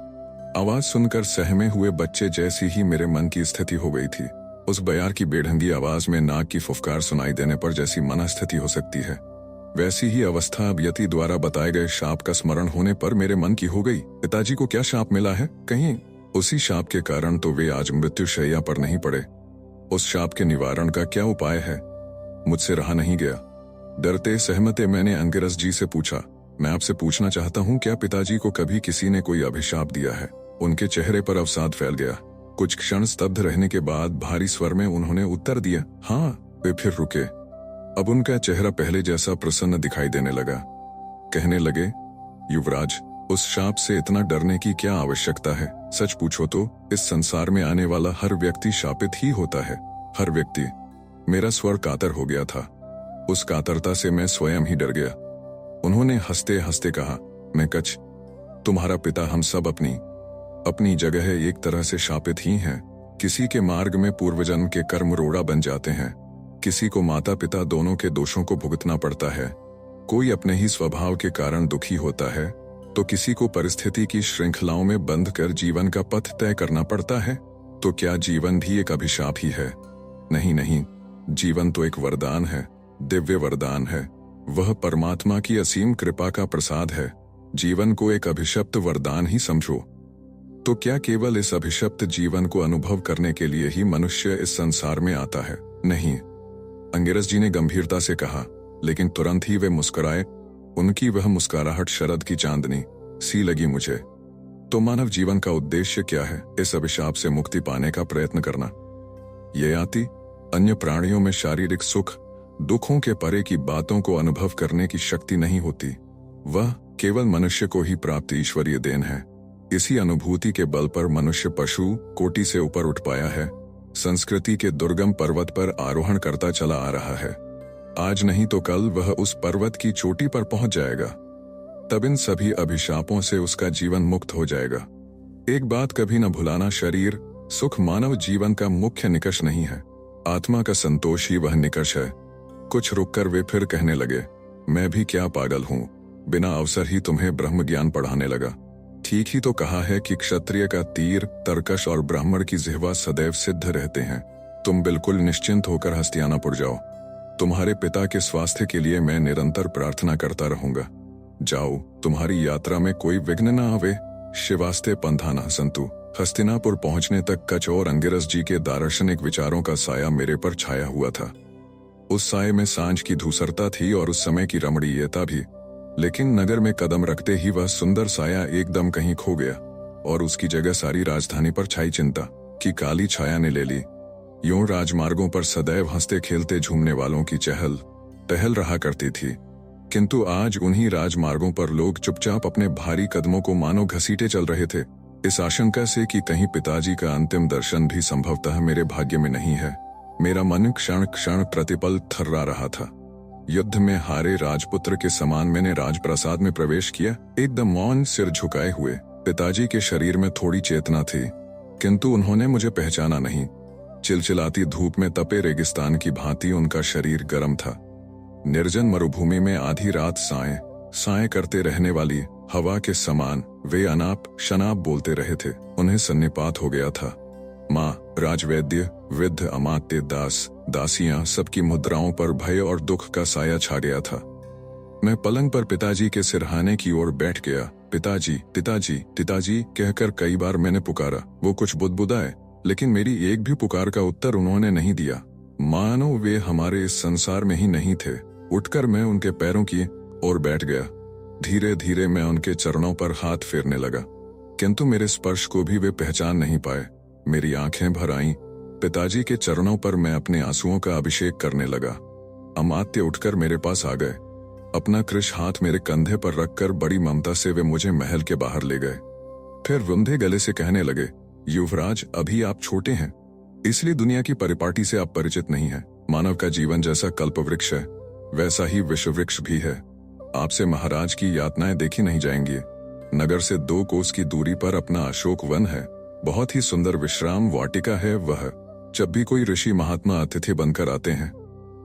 आवाज सुनकर सहमे हुए बच्चे जैसी ही मेरे मन की स्थिति हो गई थी। उस बयार की बेढंगी आवाज में नाग की फुफकार सुनाई देने पर जैसी मनस्थिति हो सकती है, वैसी ही अवस्था अब यति द्वारा बताए गए शाप का स्मरण होने पर मेरे मन की हो गई। पिताजी को क्या शाप मिला है? कहीं उसी शाप के कारण तो वे आज मृत्युशैया पर नहीं पड़े। उस शाप के निवारण का क्या उपाय है? मुझसे रहा नहीं गया। डरते सहमते मैंने अंगिरस जी से पूछा, मैं आपसे पूछना चाहता हूँ, क्या पिताजी को कभी किसी ने कोई अभिशाप दिया है? उनके चेहरे पर अवसाद फैल गया। कुछ क्षण स्तब्ध रहने के बाद भारी स्वर में उन्होंने उत्तर दिया, हाँ। वे फिर रुके। अब उनका चेहरा पहले जैसा प्रसन्न दिखाई देने लगा। कहने लगे, युवराज, उस शाप से इतना डरने की क्या आवश्यकता है? सच पूछो तो इस संसार में आने वाला हर व्यक्ति शापित ही होता है। हर व्यक्ति। मेरा स्वर कातर हो गया था। उस कातरता से मैं स्वयं ही डर गया। उन्होंने हंसते हंसते कहा, मैं कछ, तुम्हारा पिता हम सब अपनी जगह एक तरह से शापित ही हैं। किसी के मार्ग में पूर्वजन्म के कर्म रोड़ा बन जाते हैं, किसी को माता पिता दोनों के दोषों को भुगतना पड़ता है, कोई अपने ही स्वभाव के कारण दुखी होता है, तो किसी को परिस्थिति की श्रृंखलाओं में बंध कर जीवन का पथ तय करना पड़ता है। तो क्या जीवन भी एक अभिशाप ही है? नहीं नहीं, जीवन तो एक वरदान है, दिव्य वरदान है। वह परमात्मा की असीम कृपा का प्रसाद है। जीवन को एक अभिशप्त वरदान ही समझो। तो क्या केवल इस अभिशप्त जीवन को अनुभव करने के लिए ही मनुष्य इस संसार में आता है? नहीं, अंगिरस जी ने गंभीरता से कहा, लेकिन तुरंत ही वे मुस्कुराए। उनकी वह मुस्कुराहट शरद की चांदनी सी लगी मुझे। तो मानव जीवन का उद्देश्य क्या है? इस अभिशाप से मुक्ति पाने का प्रयत्न करना। ये आती अन्य प्राणियों में शारीरिक सुख दुखों के परे की बातों को अनुभव करने की शक्ति नहीं होती। वह केवल मनुष्य को ही प्राप्त ईश्वरीय देन है। इसी अनुभूति के बल पर मनुष्य पशु कोटि से ऊपर उठ पाया है, संस्कृति के दुर्गम पर्वत पर आरोहण करता चला आ रहा है। आज नहीं तो कल वह उस पर्वत की चोटी पर पहुंच जाएगा। तब इन सभी अभिशापों से उसका जीवन मुक्त हो जाएगा। एक बात कभी न भुलाना, शरीर सुख मानव जीवन का मुख्य निकष नहीं है। आत्मा का संतोष ही वह निकष है। कुछ रुककर वे फिर कहने लगे, मैं भी क्या पागल हूँ, बिना अवसर ही तुम्हें ब्रह्म ज्ञान पढ़ाने लगा। ठीक ही तो कहा है कि क्षत्रिय का तीर तरकश और ब्राह्मण की जिह्वा सदैव सिद्ध रहते हैं। तुम बिल्कुल निश्चिंत होकर हस्तियानापुर जाओ। तुम्हारे पिता के स्वास्थ्य के लिए मैं निरंतर प्रार्थना करता रहूंगा। जाओ, तुम्हारी यात्रा में कोई विघ्न न आवे। शिवास्ते पंथा न संतु। हस्तिनापुर पहुंचने तक कच और अंगिरस जी के दार्शनिक विचारों का साया मेरे पर छाया हुआ था। उस साए में सांझ की धूसरता थी और उस समय की रमणीयता भी। लेकिन नगर में कदम रखते ही वह सुंदर साया एकदम कहीं खो गया और उसकी जगह सारी राजधानी पर छाई चिंता की काली छाया ने ले ली। यूं राजमार्गों पर सदैव हंसते खेलते झूमने वालों की चहल पहल रहा करती थी, किंतु आज उन्हीं राजमार्गों पर लोग चुपचाप अपने भारी कदमों को मानो घसीटे चल रहे थे, इस आशंका से कि कहीं पिताजी का अंतिम दर्शन भी संभवतः मेरे भाग्य में नहीं है। मेरा मन क्षण क्षण प्रतिपल थर्रा रहा था। युद्ध में हारे राजपुत्र के समान मैंने राजप्रासाद में प्रवेश किया, एकदम मौन सिर झुकाए हुए। पिताजी के शरीर में थोड़ी चेतना थी, किंतु उन्होंने मुझे पहचाना नहीं। चिलचिलाती धूप में तपे रेगिस्तान की भांति उनका शरीर गर्म था। निर्जन मरुभूमि में आधी रात साए साए करते रहने वाली हवा के समान वे अनाप शनाप बोलते रहे थे। उन्हें सन्निपात हो गया था। माँ, राजवैद्य, वृद्ध, अमात्य, दास, दासियां, सबकी मुद्राओं पर भय और दुख का साया छा गया था। मैं पलंग पर पिताजी के सिरहाने की ओर बैठ गया। पिताजी, पिताजी, पिताजी कहकर कई बार मैंने पुकारा। वो कुछ बुदबुदाए, लेकिन मेरी एक भी पुकार का उत्तर उन्होंने नहीं दिया, मानो वे हमारे इस संसार में ही नहीं थे। उठकर मैं उनके पैरों की ओर बैठ गया। धीरे धीरे मैं उनके चरणों पर हाथ फेरने लगा, किंतु मेरे स्पर्श को भी वे पहचान नहीं पाए। मेरी आंखें भर आईं। पिताजी के चरणों पर मैं अपने आंसुओं का अभिषेक करने लगा। अमात्य उठकर मेरे पास आ गए। अपना कृश हाथ मेरे कंधे पर रखकर बड़ी ममता से वे मुझे महल के बाहर ले गए। फिर रुंधे गले से कहने लगे, युवराज, अभी आप छोटे हैं, इसलिए दुनिया की परिपाटी से आप परिचित नहीं हैं। मानव का जीवन जैसा कल्पवृक्ष है, वैसा ही विश्ववृक्ष भी है। आपसे महाराज की यातनाएं देखी नहीं जाएंगी। नगर से 2 कोस की दूरी पर अपना अशोक वन है, बहुत ही सुंदर विश्राम वाटिका है वह। जब भी कोई ऋषि महात्मा अतिथि बनकर आते हैं,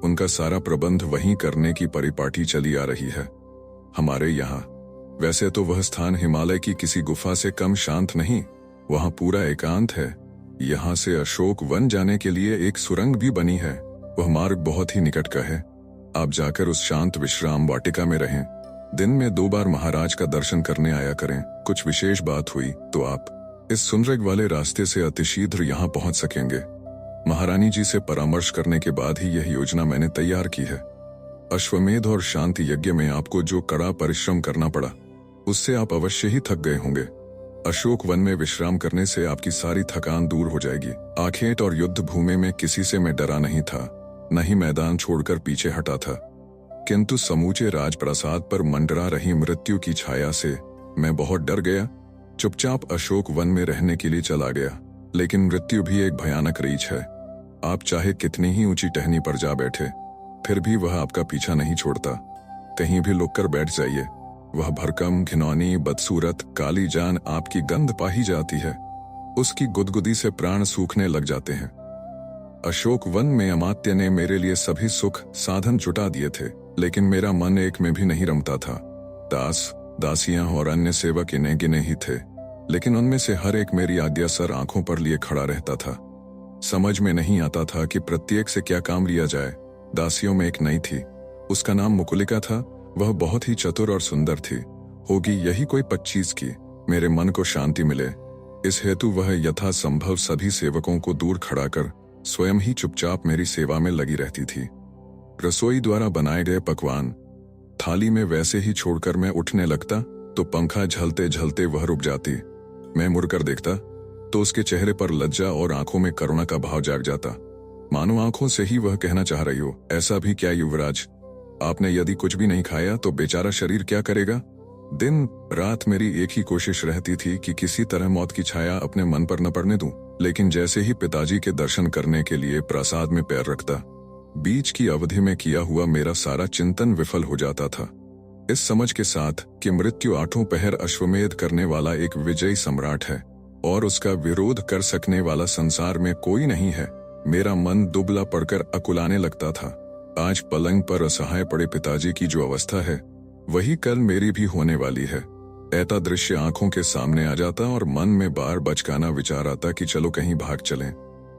उनका सारा प्रबंध वहीं करने की परिपाटी चली आ रही है हमारे यहाँ। वैसे तो वह स्थान हिमालय की किसी गुफा से कम शांत नहीं, वहाँ पूरा एकांत है। यहाँ से अशोक वन जाने के लिए एक सुरंग भी बनी है। वह मार्ग बहुत ही निकट का है। आप जाकर उस शांत विश्राम वाटिका में रहें। दिन में 2 बार महाराज का दर्शन करने आया करें। कुछ विशेष बात हुई तो आप इस सुनरेग वाले रास्ते से अतिशीघ्र यहाँ पहुंच सकेंगे। महारानी जी से परामर्श करने के बाद ही यह योजना मैंने तैयार की है। अश्वमेध और शांति यज्ञ में आपको जो कड़ा परिश्रम करना पड़ा, उससे आप अवश्य ही थक गए होंगे। अशोक वन में विश्राम करने से आपकी सारी थकान दूर हो जाएगी। आखेट और युद्ध भूमि में किसी से मैं डरा नहीं था, न ही मैदान छोड़कर पीछे हटा था, किंतु समूचे राजप्रासाद पर मंडरा रही मृत्यु की छाया से मैं बहुत डर गया। चुपचाप अशोक वन में रहने के लिए चला गया। लेकिन मृत्यु भी एक भयानक रीछ है। आप चाहे कितनी ही ऊंची टहनी पर जा बैठे, फिर भी वह आपका पीछा नहीं छोड़ता। कहीं भी लुक कर बैठ जाइए, वह भरकम, घिनौनी, बदसूरत, काली जान आपकी गंध पा ही जाती है। उसकी गुदगुदी से प्राण सूखने लग जाते हैं। अशोक वन में अमात्य ने मेरे लिए सभी सुख साधन जुटा दिए थे, लेकिन मेरा मन एक में भी नहीं रमता था। दास, दासियां और अन्य सेवक इन्हें गिने ही थे, लेकिन उनमें से हर एक मेरी आज्ञा सर आंखों पर लिए खड़ा रहता था। समझ में नहीं आता था कि प्रत्येक से क्या काम लिया जाए। दासियों में एक नई थी, उसका नाम मुकुलिका था। वह बहुत ही चतुर और सुंदर थी। होगी यही कोई 25 की। मेरे मन को शांति मिले, इस हेतु वह यथासंभव सभी सेवकों को दूर खड़ा कर स्वयं ही चुपचाप मेरी सेवा में लगी रहती थी। रसोई द्वारा बनाए गए पकवान थाली में वैसे ही छोड़कर मैं उठने लगता तो पंखा झलते झलते वह रुक जाती। मैं मुड़कर देखता तो उसके चेहरे पर लज्जा और आंखों में करुणा का भाव जाग जाता, मानो आंखों से ही वह कहना चाह रही हो, ऐसा भी क्या युवराज, आपने यदि कुछ भी नहीं खाया तो बेचारा शरीर क्या करेगा। दिन रात मेरी एक ही कोशिश रहती थी कि किसी तरह मौत की छाया अपने मन पर न पड़ने दूं। लेकिन जैसे ही पिताजी के दर्शन करने के लिए प्रासाद में पैर रखता, बीच की अवधि में किया हुआ मेरा सारा चिंतन विफल हो जाता था। इस समझ के साथ कि मृत्यु 8 पहर अश्वमेध करने वाला एक विजयी सम्राट है और उसका विरोध कर सकने वाला संसार में कोई नहीं है, मेरा मन दुबला पड़कर अकुलाने लगता था। आज पलंग पर असहाय पड़े पिताजी की जो अवस्था है, वही कल मेरी भी होने वाली है। ऐसा दृश्य आंखों के सामने आ जाता और मन में बार बचकाना विचार आता कि चलो कहीं भाग चलें,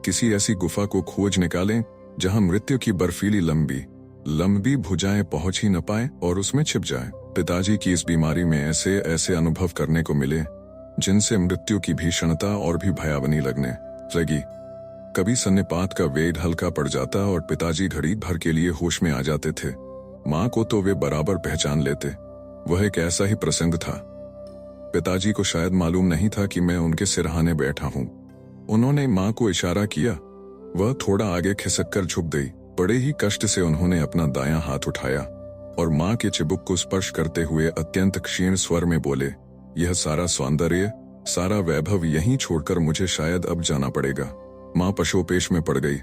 किसी ऐसी गुफा को खोज निकालें जहां मृत्यु की बर्फीली लंबी भुजाएं पहुंच ही न पाए और उसमें छिप जाए। पिताजी की इस बीमारी में ऐसे ऐसे अनुभव करने को मिले जिनसे मृत्यु की भीषणता और भी भयावनी लगने लगी। कभी सन्निपात का वेग हल्का पड़ जाता और पिताजी घड़ी भर के लिए होश में आ जाते थे। माँ को तो वे बराबर पहचान लेते। वह एक ऐसा ही प्रसंग था। पिताजी को शायद मालूम नहीं था कि मैं उनके सिरहाने बैठा हूँ। उन्होंने माँ को इशारा किया। वह थोड़ा आगे खिसक कर झुक गई। बड़े ही कष्ट से उन्होंने अपना दायां हाथ उठाया और माँ के चिबुक को स्पर्श करते हुए अत्यंत क्षीण स्वर में बोले, यह सारा सौंदर्य, सारा वैभव यहीं छोड़कर मुझे शायद अब जाना पड़ेगा। माँ पशोपेश में पड़ गई।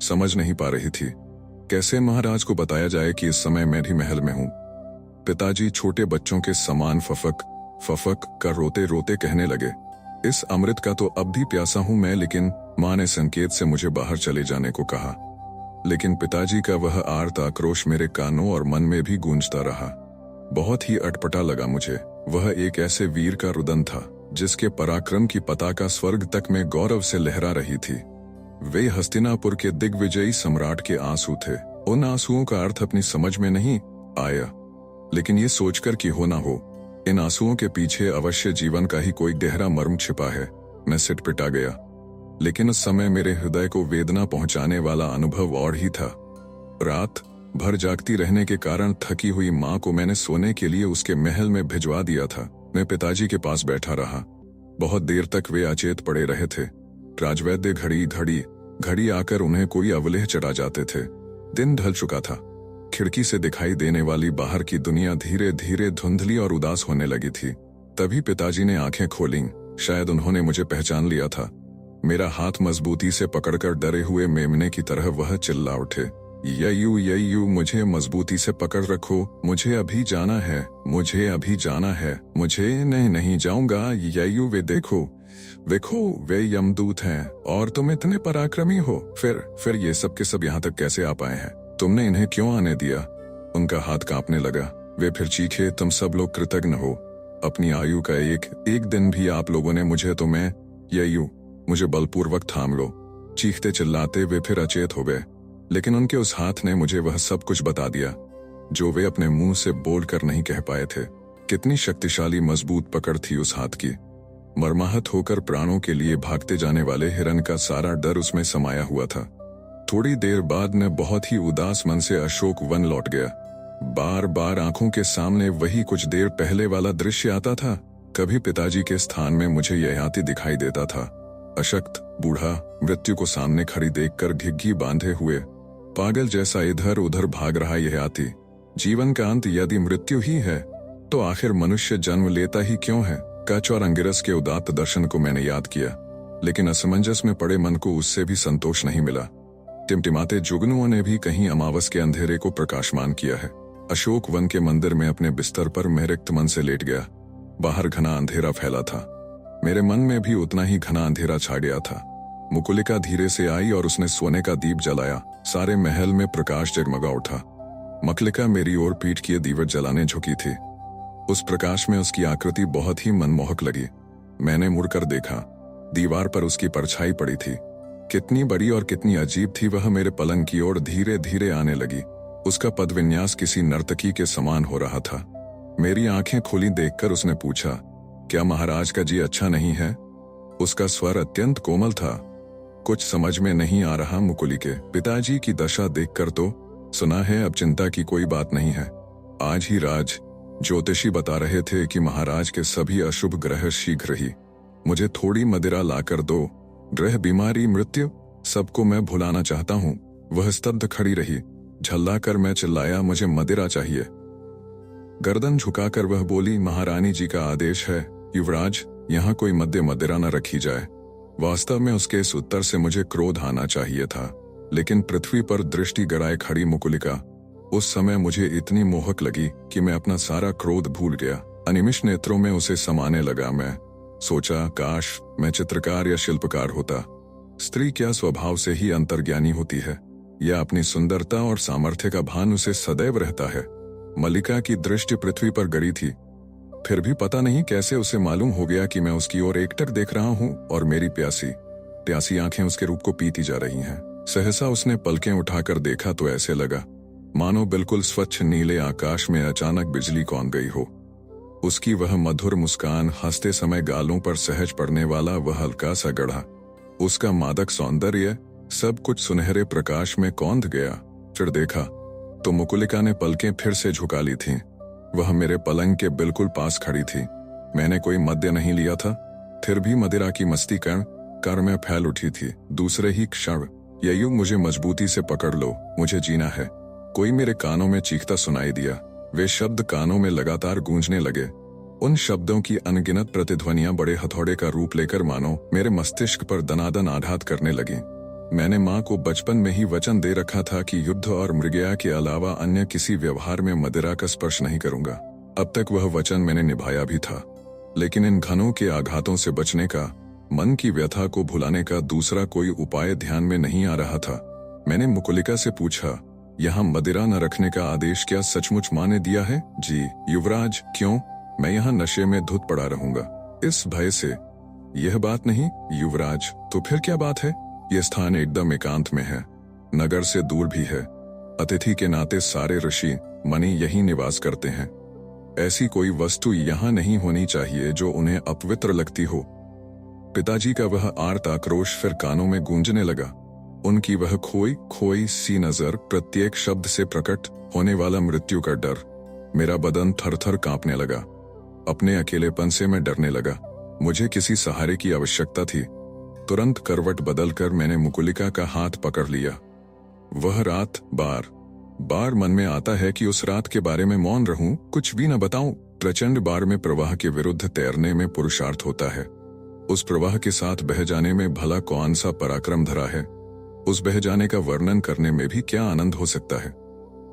समझ नहीं पा रही थी कैसे महाराज को बताया जाए कि इस समय मैं भी महल में हूँ। पिताजी छोटे बच्चों के समान फफक फफक कर रोते रोते कहने लगे, इस अमृत का तो अब भी प्यासा हूं मैं, लेकिन माँ ने संकेत से मुझे बाहर चले जाने को कहा। लेकिन पिताजी का वह आर्त आक्रोश मेरे कानों और मन में भी गूंजता रहा। बहुत ही अटपटा लगा मुझे। वह एक ऐसे वीर का रुदन था जिसके पराक्रम की पताका स्वर्ग तक में गौरव से लहरा रही थी। वे हस्तिनापुर के दिग्विजयी सम्राट के आंसू थे। उन आंसुओं का अर्थ अपनी समझ में नहीं आया, लेकिन ये सोचकर कि हो ना हो, इन आंसुओं के पीछे अवश्य जीवन का ही कोई गहरा मर्म छिपा है, मैं सिटपिटा गया। लेकिन उस समय मेरे हृदय को वेदना पहुंचाने वाला अनुभव और ही था। रात भर जागती रहने के कारण थकी हुई माँ को मैंने सोने के लिए उसके महल में भिजवा दिया था। मैं पिताजी के पास बैठा रहा। बहुत देर तक वे अचेत पड़े रहे थे। राजवैद्य घड़ी आकर उन्हें कोई अवलेह चढ़ा जाते थे। दिन ढल चुका था। खिड़की से दिखाई देने वाली बाहर की दुनिया धीरे धीरे धुंधली और उदास होने लगी थी। तभी पिताजी ने आंखें खोलीं। शायद उन्होंने मुझे पहचान लिया था। मेरा हाथ मजबूती से पकड़कर डरे हुए मेमने की तरह वह चिल्ला उठे, ययू मुझे मजबूती से पकड़ रखो, मुझे अभी जाना है, मुझे अभी जाना है, मुझे नहीं जाऊंगा। ययू वे देखो वे यमदूत हैं और तुम इतने पराक्रमी हो। फिर ये सब के सब यहाँ तक कैसे आ पाए हैं? तुमने इन्हें क्यों आने दिया? उनका हाथ कांपने लगा। वे फिर चीखे, तुम सब लोग कृतज्ञ हो। अपनी आयु का एक दिन भी आप लोगों ने मुझे, तो मैं ययू मुझे बलपूर्वक थाम लो। चीखते चिल्लाते वे फिर अचेत हो गए, लेकिन उनके उस हाथ ने मुझे वह सब कुछ बता दिया जो वे अपने मुंह से बोलकर नहीं कह पाए थे। कितनी शक्तिशाली मजबूत पकड़ थी उस हाथ की। मर्माहत होकर प्राणों के लिए भागते जाने वाले हिरन का सारा डर उसमें समाया हुआ था। थोड़ी देर बाद मैं बहुत ही उदास मन से अशोक वन लौट गया। बार बार आंखों के सामने वही कुछ देर पहले वाला दृश्य आता था। कभी पिताजी के स्थान में मुझे ययाति दिखाई देता था, अशक्त बूढ़ा, मृत्यु को सामने खड़ी देखकर घिघी बांधे हुए पागल जैसा इधर उधर भाग रहा ययाति। जीवन का अंत यदि मृत्यु ही है तो आखिर मनुष्य जन्म लेता ही क्यों है? कच्छ और अंगिरस के उदात्त दर्शन को मैंने याद किया, लेकिन असमंजस में पड़े मन को उससे भी संतोष नहीं मिला। टिमटिमाते जुगनुओं ने भी कहीं अमावस के अंधेरे को प्रकाशमान किया है। अशोक वन के मंदिर में अपने बिस्तर पर मैं रिक्त मन से लेट गया। बाहर घना अंधेरा फैला था। मेरे मन में भी उतना ही घना अंधेरा छा गया था। मुकुलिका धीरे से आई और उसने सोने का दीप जलाया। सारे महल में प्रकाश जगमगा उठा। मकलिका मेरी ओर पीठ किए दीवट जलाने झुकी थी। उस प्रकाश में उसकी आकृति बहुत ही मनमोहक लगी। मैंने मुड़कर देखा। दीवार पर उसकी परछाई पड़ी थी। कितनी बड़ी और कितनी अजीब थी वह। मेरे पलंग की ओर धीरे धीरे आने लगी। उसका पदविन्यास किसी नर्तकी के समान हो रहा था। मेरी आंखें खुली देखकर उसने पूछा, क्या महाराज का जी अच्छा नहीं है? उसका स्वर अत्यंत कोमल था। कुछ समझ में नहीं आ रहा मुकुली के पिताजी की दशा देखकर तो। सुना है अब चिंता की कोई बात नहीं है। आज ही राज ज्योतिषी बता रहे थे कि महाराज के सभी अशुभ ग्रह शीघ्र ही। मुझे थोड़ी मदिरा लाकर दो। ग्रह, बीमारी, मृत्यु सबको मैं भुलाना चाहता हूँ। वह स्तब्ध खड़ी रही। झल्लाकर मैं चिल्लाया, मुझे मदिरा चाहिए। गर्दन झुकाकर वह बोली, महारानी जी का आदेश है युवराज, यहाँ कोई मदिरा न रखी जाए। वास्तव में उसके इस उत्तर से मुझे क्रोध आना चाहिए था, लेकिन पृथ्वी पर दृष्टि गड़ाए खड़ी मुकुलिका उस समय मुझे इतनी मोहक लगी कि मैं अपना सारा क्रोध भूल गया। अनिमिष नेत्रों में उसे समाने लगा। मैं सोचा, काश मैं चित्रकार या शिल्पकार होता। स्त्री क्या स्वभाव से ही अंतर्ज्ञानी होती है, या अपनी सुंदरता और सामर्थ्य का भान उसे सदैव रहता है। मल्लिका की दृष्टि पृथ्वी पर गड़ी थी, फिर भी पता नहीं कैसे उसे मालूम हो गया कि मैं उसकी ओर एकटक देख रहा हूँ और मेरी प्यासी आंखें उसके रूप को पीती जा रही हैं। सहसा उसने पलकें उठाकर देखा तो ऐसे लगा मानो बिल्कुल स्वच्छ नीले आकाश में अचानक बिजली कौंध गई हो। उसकी वह मधुर मुस्कान, हंसते समय गालों पर सहज पड़ने वाला वह हल्का सा गढ़ा, उसका मादक सौंदर्य, सब कुछ सुनहरे प्रकाश में कौंध गया। फिर देखा तो मुकुलिका ने पलकें फिर से झुका ली थीं। वह मेरे पलंग के बिल्कुल पास खड़ी थी। मैंने कोई मद्य नहीं लिया था, फिर भी मदिरा की मस्ती कर मैं फैल उठी थी। दूसरे ही क्षण ययू मुझे मजबूती से पकड़ लो, मुझे जीना है। कोई मेरे कानों में चीखता सुनाई दिया। वे शब्द कानों में लगातार गूंजने लगे। उन शब्दों की अनगिनत प्रतिध्वनियां बड़े हथौड़े का रूप लेकर मानो मेरे मस्तिष्क पर दनादन आघात करने लगी। मैंने माँ को बचपन में ही वचन दे रखा था कि युद्ध और मृगया के अलावा अन्य किसी व्यवहार में मदिरा का स्पर्श नहीं करूंगा। अब तक वह वचन मैंने निभाया भी था, लेकिन इन घनों के आघातों से बचने का, मन की व्यथा को भुलाने का दूसरा कोई उपाय ध्यान में नहीं आ रहा था। मैंने मुकुलिका से पूछा, यहाँ मदिरा न रखने का आदेश क्या सचमुच माँ ने दिया है? जी युवराज। क्यों? मैं यहाँ नशे में धुत पड़ा रहूंगा इस भय से। यह बात नहीं युवराज। तो फिर क्या बात है? यह स्थान एकदम एकांत में है, नगर से दूर भी है। अतिथि के नाते सारे ऋषि मुनि यहीं निवास करते हैं। ऐसी कोई वस्तु यहाँ नहीं होनी चाहिए जो उन्हें अपवित्र लगती हो। पिताजी का वह आर्त आक्रोश फिर कानों में गूंजने लगा। उनकी वह खोई सी नजर, प्रत्येक शब्द से प्रकट होने वाला मृत्यु का डर। मेरा बदन थर-थर कांपने लगा। अपने अकेलेपन से मैं डरने लगा। मुझे किसी सहारे की आवश्यकता थी। तुरंत करवट बदलकर मैंने मुकुलिका का हाथ पकड़ लिया। वह रात बार मन में आता है कि उस रात के बारे में मौन रहूं, कुछ भी न बताऊं। प्रचंड बार में प्रवाह के विरुद्ध तैरने में पुरुषार्थ होता है। उस प्रवाह के साथ बह जाने में भला कौन सा पराक्रम धरा है? उस बह जाने का वर्णन करने में भी क्या आनंद हो सकता है?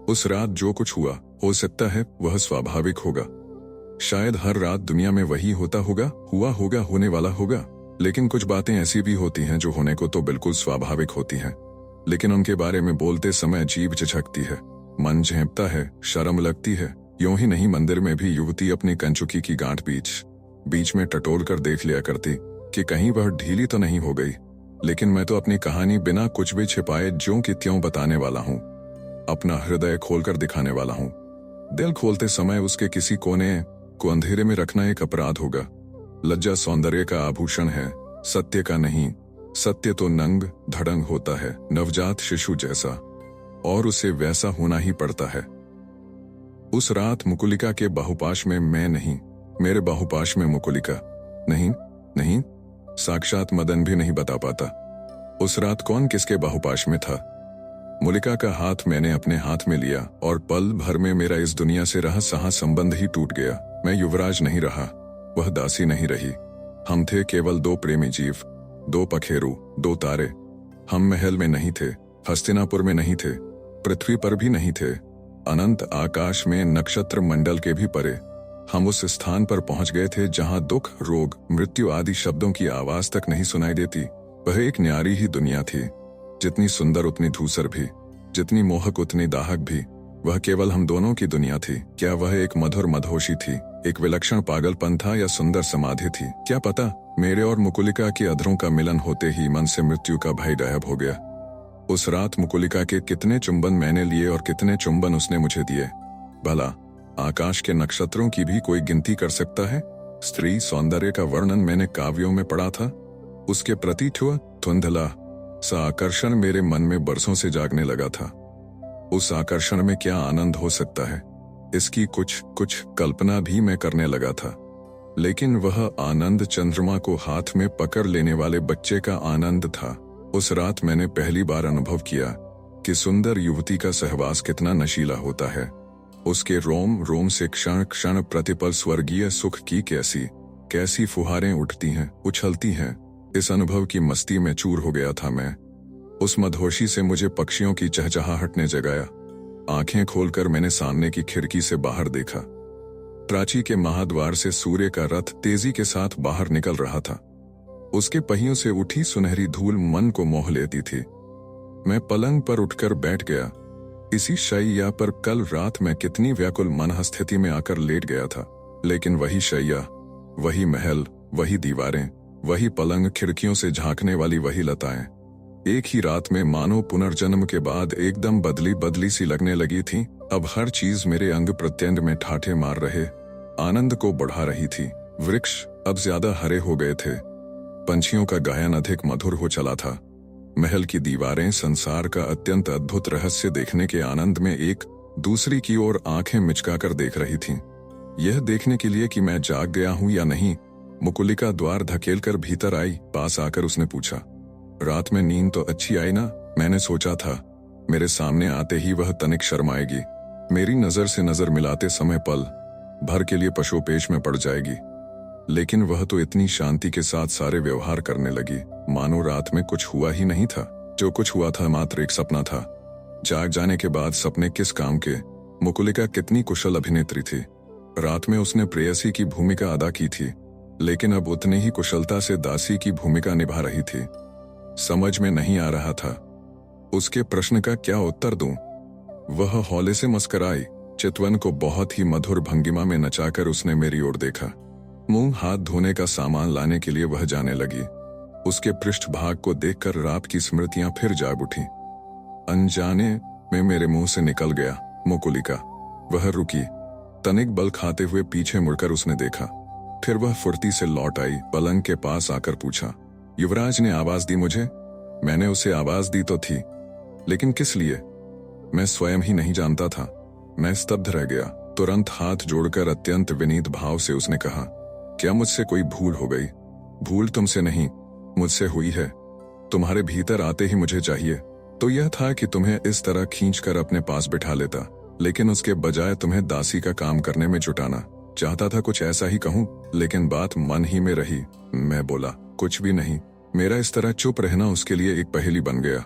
उस रात जो कुछ हुआ, हो सकता है वह स्वाभाविक होगा। शायद हर रात दुनिया में वही होता होगा, हुआ होगा, होने वाला होगा। लेकिन कुछ बातें ऐसी भी होती हैं जो होने को तो बिल्कुल स्वाभाविक होती हैं, लेकिन उनके बारे में बोलते समय जीभ झिझकती है, मन झेंपता है, शर्म लगती है। यूं ही नहीं, मंदिर में भी युवती अपनी कंचुकी की गांठ बीच में टटोल कर देख लिया करती कि कहीं वह ढीली तो नहीं हो गई। लेकिन मैं तो अपनी कहानी बिना कुछ भी छिपाए ज्यों की त्यों बताने वाला हूँ। अपना हृदय खोलकर दिखाने वाला हूँ। दिल खोलते समय उसके किसी कोने को अंधेरे में रखना एक अपराध होगा। लज्जा सौंदर्य का आभूषण है, सत्य का नहीं। सत्य तो नंग धड़ंग होता है, नवजात शिशु जैसा, और उसे वैसा होना ही पड़ता है। उस रात मुकुलिका के बाहुपाश में मैं नहीं, मेरे बाहुपाश में मुकुलिका। नहीं, साक्षात मदन भी नहीं बता पाता उस रात कौन किसके बाहुपाश में था। मुलिका का हाथ मैंने अपने हाथ में लिया और पल भर में मेरा इस दुनिया से रहा सहा संबंध ही टूट गया। मैं युवराज नहीं रहा, वह दासी नहीं रही। हम थे केवल दो प्रेमी जीव, दो पखेरु, दो तारे। हम महल में नहीं थे, हस्तिनापुर में नहीं थे, पृथ्वी पर भी नहीं थे, अनंत आकाश में नक्षत्र मंडल के भी परे। हम उस स्थान पर पहुंच गए थे जहां दुख, रोग, मृत्यु आदि शब्दों की आवाज तक नहीं सुनाई देती। वह एक न्यारी ही दुनिया थी, जितनी सुंदर उतनी धूसर भी, जितनी मोहक उतनी दाहक भी। वह केवल हम दोनों की दुनिया थी। क्या वह एक मधुर मदहोशी थी, एक विलक्षण पागलपन था, या सुंदर समाधि थी? क्या पता। मेरे और मुकुलिका के अधरों का मिलन होते ही मन से मृत्यु का भय गायब हो गया। उस रात मुकुलिका के कितने चुंबन मैंने लिए और कितने चुंबन उसने मुझे दिए, भला आकाश के नक्षत्रों की भी कोई गिनती कर सकता है? स्त्री सौंदर्य का वर्णन मैंने काव्यों में पढ़ा था। उसके प्रति धुंधला सा आकर्षण मेरे मन में बरसों से जागने लगा था। उस आकर्षण में क्या आनंद हो सकता है, इसकी कुछ कल्पना भी मैं करने लगा था। लेकिन वह आनंद चंद्रमा को हाथ में पकड़ लेने वाले बच्चे का आनंद था। उस रात मैंने पहली बार अनुभव किया कि सुंदर युवती का सहवास कितना नशीला होता है। उसके रोम रोम से क्षण क्षण प्रतिपल स्वर्गीय सुख की कैसी फुहारें उठती हैं, उछलती हैं। इस अनुभव की मस्ती में चूर हो गया था मैं। उस मदहोशी से मुझे पक्षियों की चहचहाहट ने जगाया। आंखें खोलकर मैंने सामने की खिड़की से बाहर देखा। प्राची के महाद्वार से सूर्य का रथ तेजी के साथ बाहर निकल रहा था। उसके पहियों से उठी सुनहरी धूल मन को मोह लेती थी। मैं पलंग पर उठकर बैठ गया। इसी शैया पर कल रात मैं कितनी व्याकुल मनस्थिति में आकर लेट गया था। लेकिन वही शैया, वही महल, वही दीवारें, वही पलंग, खिड़कियों से झांकने वाली वही लताएं, एक ही रात में मानो पुनर्जन्म के बाद एकदम बदली सी लगने लगी थी। अब हर चीज मेरे अंग प्रत्यंग में ठाठे मार रहे, आनंद को बढ़ा रही थी। वृक्ष अब ज्यादा हरे हो गए थे, पंछियों का गायन अधिक मधुर हो चला था। महल की दीवारें संसार का अत्यंत अद्भुत रहस्य देखने के आनंद में एक दूसरी की ओर आंखें मिचकाकर देख रही थीं। यह देखने के लिए कि मैं जाग गया हूं या नहीं, मुकुलिका द्वार धकेलकर भीतर आई। पास आकर उसने पूछा, रात में नींद तो अच्छी आई ना? मैंने सोचा था मेरे सामने आते ही वह तनिक शर्माएगी, मेरी नजर से नजर मिलाते समय पल भर के लिए पशोपेश में पड़ जाएगी, लेकिन वह तो इतनी शांति के साथ सारे व्यवहार करने लगी मानो रात में कुछ हुआ ही नहीं था। जो कुछ हुआ था मात्र एक सपना था। जाग जाने के बाद सपने किस काम के। मुकुलिका कितनी कुशल अभिनेत्री थी। रात में उसने प्रेयसी की भूमिका अदा की थी, लेकिन अब उतनी ही कुशलता से दासी की भूमिका निभा रही थी। समझ में नहीं आ रहा था उसके प्रश्न का क्या उत्तर दूं। वह हौले से मुस्कुराई। चितवन को बहुत ही मधुर भंगिमा में नचाकर उसने मेरी ओर देखा। मुंह हाथ धोने का सामान लाने के लिए वह जाने लगी। उसके पृष्ठभाग को देखकर रात की स्मृतियां फिर जाग उठी। अनजाने में मेरे मुंह से निकल गया, मुकुलिका। वह रुकी। तनिक बल खाते हुए पीछे मुड़कर उसने देखा। फिर वह फुर्ती से लौट आई। पलंग के पास आकर पूछा, युवराज ने आवाज दी मुझे? मैंने उसे आवाज दी तो थी, लेकिन किस लिए मैं स्वयं ही नहीं जानता था। मैं स्तब्ध रह गया। तुरंत हाथ जोड़कर अत्यंत विनीत भाव से उसने कहा, क्या मुझसे कोई भूल हो गई? भूल तुमसे नहीं, मुझसे हुई है। तुम्हारे भीतर आते ही मुझे चाहिए तो यह था कि तुम्हें इस तरह खींचकर अपने पास बिठा लेता, लेकिन उसके बजाय तुम्हें दासी का काम करने में जुटाना चाहता था। कुछ ऐसा ही कहूं, लेकिन बात मन ही में रही। मैं बोला, कुछ भी नहीं। मेरा इस तरह चुप रहना उसके लिए एक पहेली बन गया।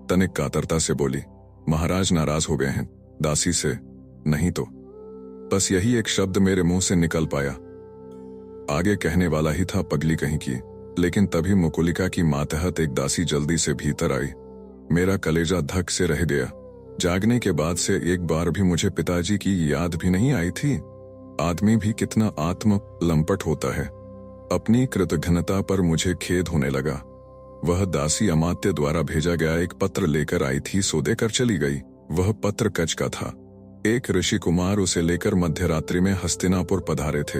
तनिक कातरता से बोली, महाराज नाराज हो गए हैं? दासी से? नहीं तो। बस यही एक शब्द मेरे मुंह से निकल पाया। आगे कहने वाला ही था पगली कहीं की, लेकिन तभी मुकुलिका की मातहत एक दासी जल्दी से भीतर आई। मेरा कलेजा धक से रह गया। जागने के बाद से एक बार भी मुझे पिताजी की याद भी नहीं आई थी। आदमी भी कितना आत्म लंपट होता है। अपनी कृतघ्नता पर मुझे खेद होने लगा। वह दासी अमात्य द्वारा भेजा गया एक पत्र लेकर आई थी, सो देकर चली गई। वह पत्र कच का था। एक ऋषि कुमार उसे लेकर मध्यरात्रि में हस्तिनापुर पधारे थे।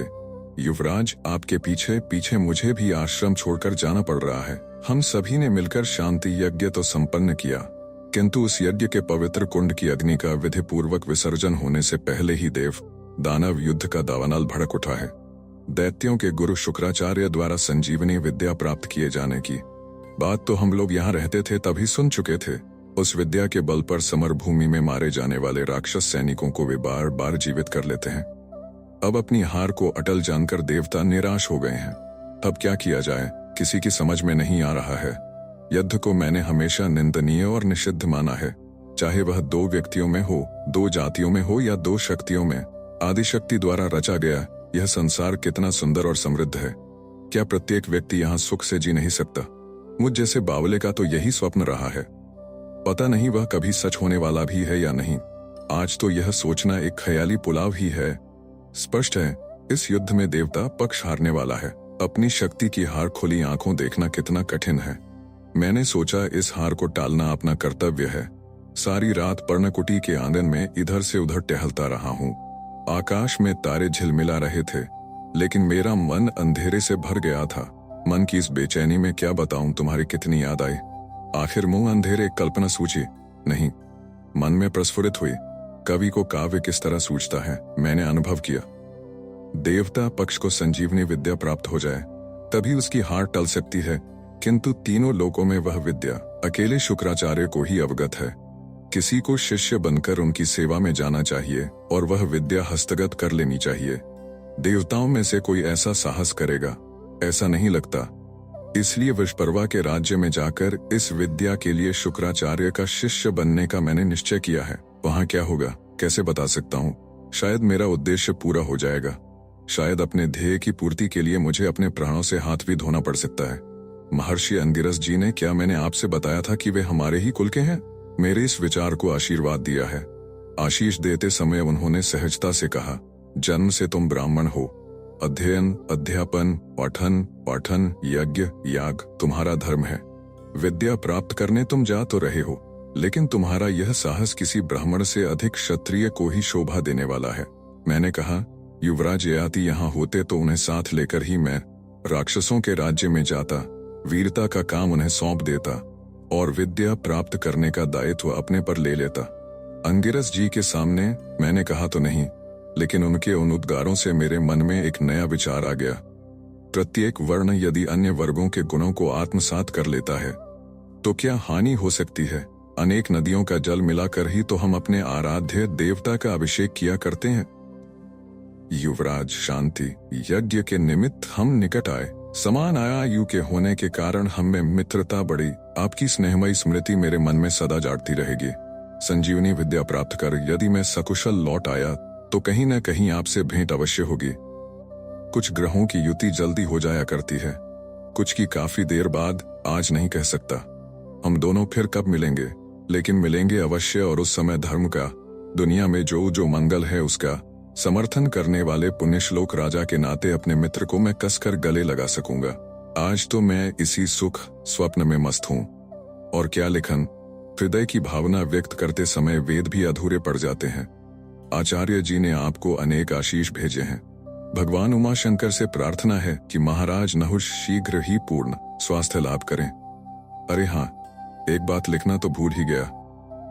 युवराज, आपके पीछे पीछे मुझे भी आश्रम छोड़कर जाना पड़ रहा है। हम सभी ने मिलकर शांति यज्ञ तो संपन्न किया, किंतु उस यज्ञ के पवित्र कुंड की अग्नि का विधि पूर्वक विसर्जन होने से पहले ही देव दानव युद्ध का दावानल भड़क उठा है। दैत्यों के गुरु शुक्राचार्य द्वारा संजीवनी विद्या प्राप्त किए जाने की बात तो हम लोग यहाँ रहते थे तभी सुन चुके थे। उस विद्या के बल पर समर भूमि में मारे जाने वाले राक्षस सैनिकों को वे बार बार जीवित कर लेते हैं। अब अपनी हार को अटल जानकर देवता निराश हो गए हैं। अब क्या किया जाए, किसी की समझ में नहीं आ रहा है। युद्ध को मैंने हमेशा निंदनीय और निषिद्ध माना है, चाहे वह दो व्यक्तियों में हो, दो जातियों में हो या दो शक्तियों में। आदिशक्ति द्वारा रचा गया यह संसार कितना सुंदर और समृद्ध है। क्या प्रत्येक व्यक्ति यहाँ सुख से जी नहीं सकता? मुझ जैसे बावले का तो यही स्वप्न रहा है। पता नहीं वह कभी सच होने वाला भी है या नहीं। आज तो यह सोचना एक ख्याली पुलाव ही है। स्पष्ट है इस युद्ध में देवता पक्ष हारने वाला है। अपनी शक्ति की हार खुली आंखों देखना कितना कठिन है। मैंने सोचा इस हार को टालना अपना कर्तव्य है। सारी रात पर्णकुटी के आंगन में इधर से उधर टहलता रहा हूँ। आकाश में तारे झिलमिला रहे थे, लेकिन मेरा मन अंधेरे से भर गया था। मन की इस बेचैनी में क्या बताऊं तुम्हारी कितनी याद आई। आखिर मुंह अंधेरे कल्पना सूझी नहीं, मन में प्रस्फुरित हुई। कवि को काव्य किस तरह सूझता है मैंने अनुभव किया। देवता पक्ष को संजीवनी विद्या प्राप्त हो जाए तभी उसकी हार टल सकती है, किंतु तीनों लोकों में वह विद्या अकेले शुक्राचार्य को ही अवगत है। किसी को शिष्य बनकर उनकी सेवा में जाना चाहिए और वह विद्या हस्तगत कर लेनी चाहिए। देवताओं में से कोई ऐसा साहस करेगा, ऐसा नहीं लगता। इसलिए विश्वपर्वा के राज्य में जाकर इस विद्या के लिए शुक्राचार्य का शिष्य बनने का मैंने निश्चय किया है। वहां क्या होगा कैसे बता सकता हूँ। शायद मेरा उद्देश्य पूरा हो जाएगा। शायद अपने ध्येय की पूर्ति के लिए मुझे अपने प्राणों से हाथ भी धोना पड़ सकता है। महर्षि अंगिरस जी ने क्या मैंने आपसे बताया था कि वे हमारे ही कुल के हैं? मेरे इस विचार को आशीर्वाद दिया है। आशीष देते समय उन्होंने सहजता से कहा, जन्म से तुम ब्राह्मण हो। अध्ययन, अध्यापन, पठन, पाठन, यज्ञ, याग तुम्हारा धर्म है। विद्या प्राप्त करने तुम जा तो रहे हो, लेकिन तुम्हारा यह साहस किसी ब्राह्मण से अधिक क्षत्रिय को ही शोभा देने वाला है। मैंने कहा, युवराज ययाति यहाँ होते तो उन्हें साथ लेकर ही मैं राक्षसों के राज्य में जाता, वीरता का काम उन्हें सौंप देता और विद्या प्राप्त करने का दायित्व अपने पर ले लेता। अंगिरस जी के सामने मैंने कहा तो नहीं, लेकिन उनके उन उद्गारों से मेरे मन में एक नया विचार आ गया। प्रत्येक वर्ण यदि अन्य वर्गों के गुणों को आत्मसात कर लेता है तो क्या हानि हो सकती है? अनेक नदियों का जल मिलाकर ही तो हम अपने आराध्य देवता का अभिषेक किया करते हैं। युवराज, शांति यज्ञ के निमित्त हम निकट आए। समान आयु के होने के कारण हम में मित्रता बढ़ी। आपकी स्नेहमयी स्मृति मेरे मन में सदा जागती रहेगी। संजीवनी विद्या प्राप्त कर यदि मैं सकुशल लौट आया तो कहीं न कहीं आपसे भेंट अवश्य होगी। कुछ ग्रहों की युति जल्दी हो जाया करती है, कुछ की काफी देर बाद। आज नहीं कह सकता हम दोनों फिर कब मिलेंगे, लेकिन मिलेंगे अवश्य, और उस समय धर्म का, दुनिया में जो जो मंगल है उसका समर्थन करने वाले पुण्यश्लोक राजा के नाते अपने मित्र को मैं कसकर गले लगा सकूंगा। आज तो मैं इसी सुख स्वप्न में मस्त हूं। और क्या लिखन, हृदय की भावना व्यक्त करते समय वेद भी अधूरे पड़ जाते हैं। आचार्य जी ने आपको अनेक आशीष भेजे हैं। भगवान उमा शंकर से प्रार्थना है कि महाराज नहुष शीघ्र ही पूर्ण स्वास्थ्य लाभ करें। अरे हाँ, एक बात लिखना तो भूल ही गया।